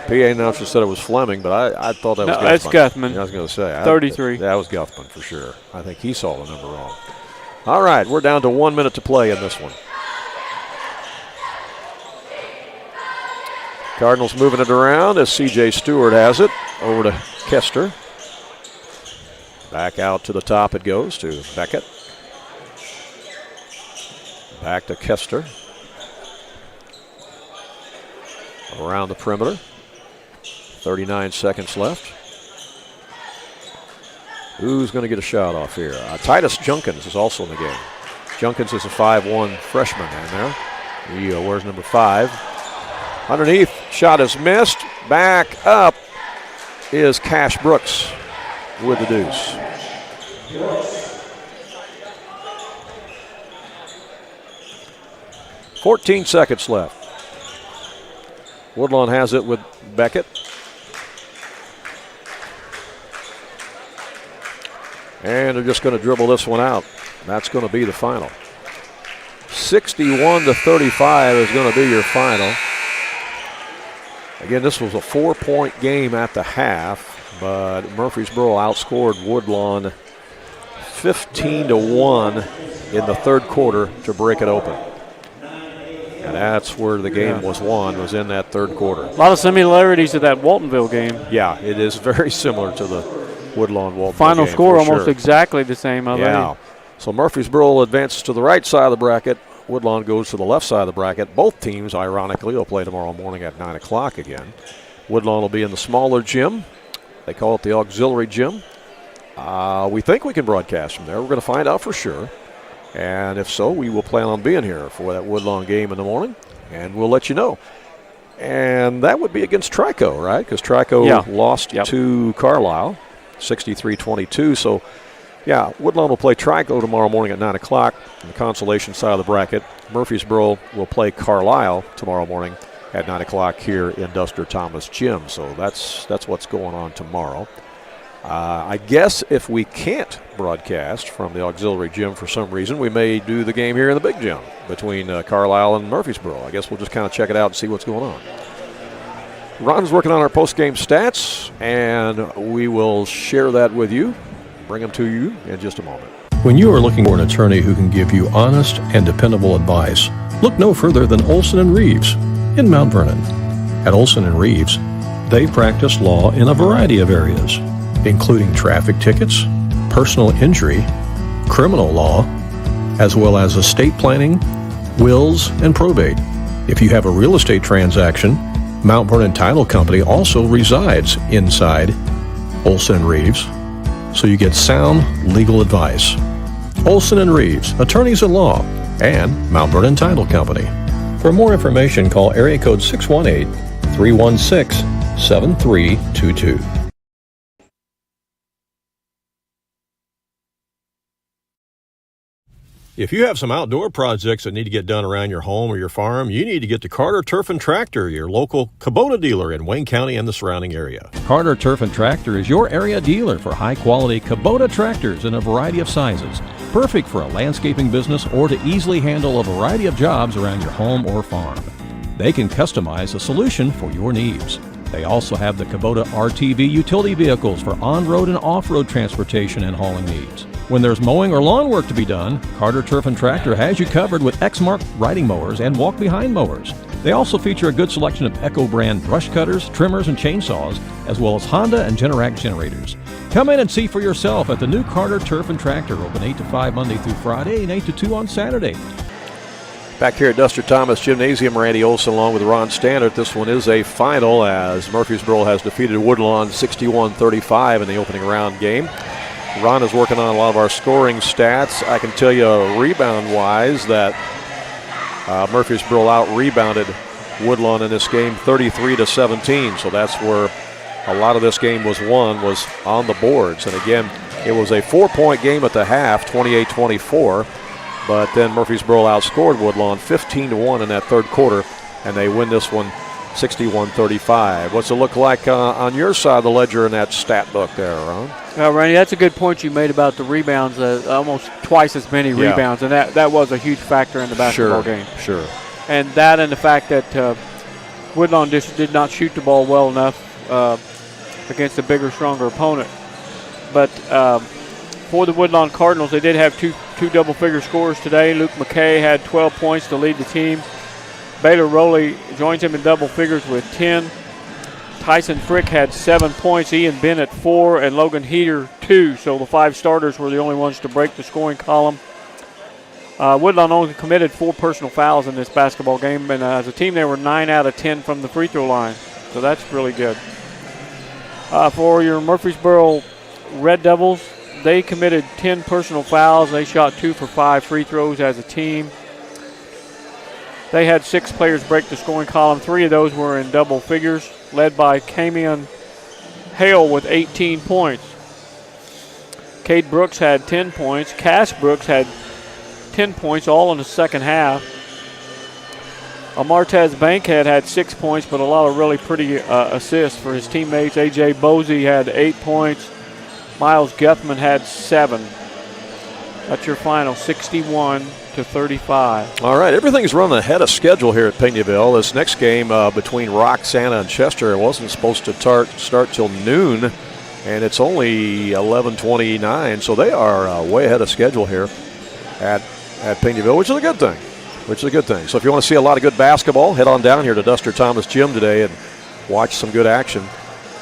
PA announcer said it was Fleming, but I thought that was Guthman. That's Guthman. Yeah, I was going to say. 33. That was Guthman for sure. I think he saw the number wrong. All right, we're down to 1 minute to play in this one. Cardinals moving it around as C.J. Stewart has it. Over to Kester. Back out to the top it goes to Beckett. Back to Kester. Around the perimeter. 39 seconds left. Who's going to get a shot off here? Titus Junkins is also in the game. Junkins is a 5'1" freshman in there. He wears number 5. Underneath, shot is missed. Back up is Cash Brooks with the deuce. $14 seconds left. Woodlawn has it with Beckett. And they're just going to dribble this one out. That's going to be the final. 61-35 is going to be your final. Again, this was a 4-point game at the half, but Murphysboro outscored Woodlawn 15-1 in the third quarter to break it open. And that's where the game was won, was in that third quarter. A lot of similarities to that Waltonville game. Yeah, it is very similar to the Woodlawn-Waltonville Final game, score almost sure. Exactly the same. Yeah. So Murphysboro advances to the right side of the bracket. Woodlawn goes to the left side of the bracket. Both teams, ironically, will play tomorrow morning at 9 o'clock again. Woodlawn will be in the smaller gym. They call it the auxiliary gym. We think we can broadcast from there. We're going to find out for sure. And if so, we will plan on being here for that Woodlawn game in the morning, and we'll let you know. And that would be against Trico, right? Because Trico lost to Carlisle, 63-22. So, yeah, Woodlawn will play Trico tomorrow morning at 9 o'clock on the consolation side of the bracket. Murphysboro will play Carlisle tomorrow morning at 9 o'clock here in Duster Thomas Gym. So that's what's going on tomorrow. I guess if we can't broadcast from the auxiliary gym for some reason, we may do the game here in the big gym between Carlisle and Murphysboro. I guess we'll just kind of check it out and see what's going on. Ron's working on our post-game stats, and we will share that with you, bring them to you in just a moment. When you are looking for an attorney who can give you honest and dependable advice, look no further than Olson & Reeves in Mount Vernon. At Olson & Reeves, they practice law in a variety of areas, including traffic tickets, personal injury, criminal law, as well as estate planning, wills, and probate. If you have a real estate transaction, Mount Vernon Title Company also resides inside Olson & Reeves, so you get sound legal advice. Olson & Reeves, attorneys at law, and Mount Vernon Title Company. For more information, call area code 618-316-7322. If you have some outdoor projects that need to get done around your home or your farm, you need to get to Carter Turf and Tractor, your local Kubota dealer in Wayne County and the surrounding area. Carter Turf and Tractor is your area dealer for high-quality Kubota tractors in a variety of sizes, perfect for a landscaping business or to easily handle a variety of jobs around your home or farm. They can customize a solution for your needs. They also have the Kubota RTV utility vehicles for on-road and off-road transportation and hauling needs. When there's mowing or lawn work to be done, Carter Turf and Tractor has you covered with Exmark riding mowers and walk-behind mowers. They also feature a good selection of Echo brand brush cutters, trimmers, and chainsaws, as well as Honda and Generac generators. Come in and see for yourself at the new Carter Turf and Tractor, open 8 to 5 Monday through Friday and 8 to 2 on Saturday. Back here at Duster Thomas Gymnasium, Randy Olson along with Ron Standard. This one is a final as Murphysboro has defeated Woodlawn 61-35 in the opening round game. Ron is working on a lot of our scoring stats. I can tell you rebound-wise that Murphysboro out-rebounded Woodlawn in this game 33-17. So that's where a lot of this game was won, was on the boards. And again, it was a 4-point game at the half, 28-24. But then Murphysboro outscored Woodlawn 15-1 in that third quarter, and they win this one 61-35. What's it look like on your side of the ledger in that stat book there, Ron? Randy, that's a good point you made about the rebounds, almost twice as many rebounds, and that was a huge factor in the basketball game. Sure. And that and the fact that Woodlawn did not shoot the ball well enough against a bigger, stronger opponent. But for the Woodlawn Cardinals, they did have two double-figure scores today. Luke McKay had 12 points to lead the team. Baylor Rowley joins him in double figures with 10. Tyson Frick had 7 points, Ian Bennett 4, and Logan Heater 2. So the 5 starters were the only ones to break the scoring column. Woodlawn only committed 4 personal fouls in this basketball game, and as a team they were 9 out of 10 from the free throw line. So that's really good. For your Murphysboro Red Devils, they committed 10 personal fouls. They shot 2 for 5 free throws as a team. They had 6 players break the scoring column. 3 of those were in double figures, led by Camion Hale with 18 points. Cade Brooks had 10 points. Cass Brooks had 10 points, all in the second half. Amartez Bankhead had 6 points, but a lot of really pretty assists for his teammates. A.J. Bosey had 8 points. Miles Gethman had 7. That's your final, 61-35. All right, everything's run ahead of schedule here at Pinckneyville. This next game between Roxana and Chester wasn't supposed to start till noon, and it's only 11:29, so they are way ahead of schedule here at Pinckneyville, which is a good thing. So if you want to see a lot of good basketball, head on down here to Duster Thomas Gym today and watch some good action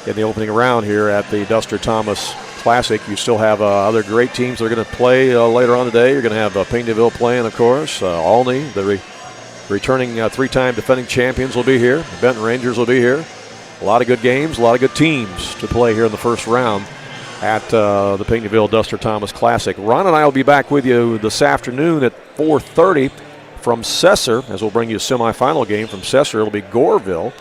in the opening round here at the Duster Thomas Classic. You still have other great teams that are going to play later on today. You're going to have Pinckneyville playing, of course. Olney, the returning 3-time defending champions, will be here. The Benton Rangers will be here. A lot of good games, a lot of good teams to play here in the first round at the Pinckneyville Duster Thomas Classic. Ron and I will be back with you this afternoon at 4:30 from Cesar, as we'll bring you a semifinal game from Cesar. It'll be Goreville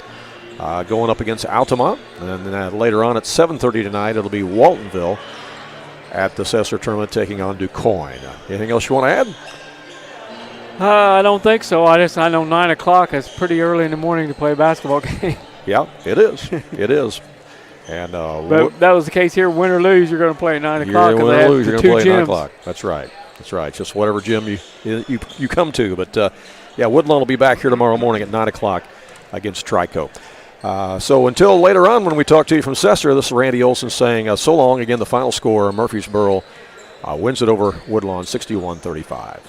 going up against Altamont. And then later on at 7:30 tonight, it'll be Waltonville at the Cesar tournament taking on DuQuoin. Anything else you want to add? I don't think so. I know 9 o'clock is pretty early in the morning to play a basketball game. Yeah, it is. It is. And but that was the case here. Win or lose, you're going to play at 9 o'clock. Win or lose, you're going to play at 9 gyms. o'clock. That's right. Just whatever gym you come to. But, Woodlawn will be back here tomorrow morning at 9 o'clock against Trico. So until later on when we talk to you from Cesar, this is Randy Olson saying so long. Again, the final score, Murphysboro wins it over Woodlawn 61-35.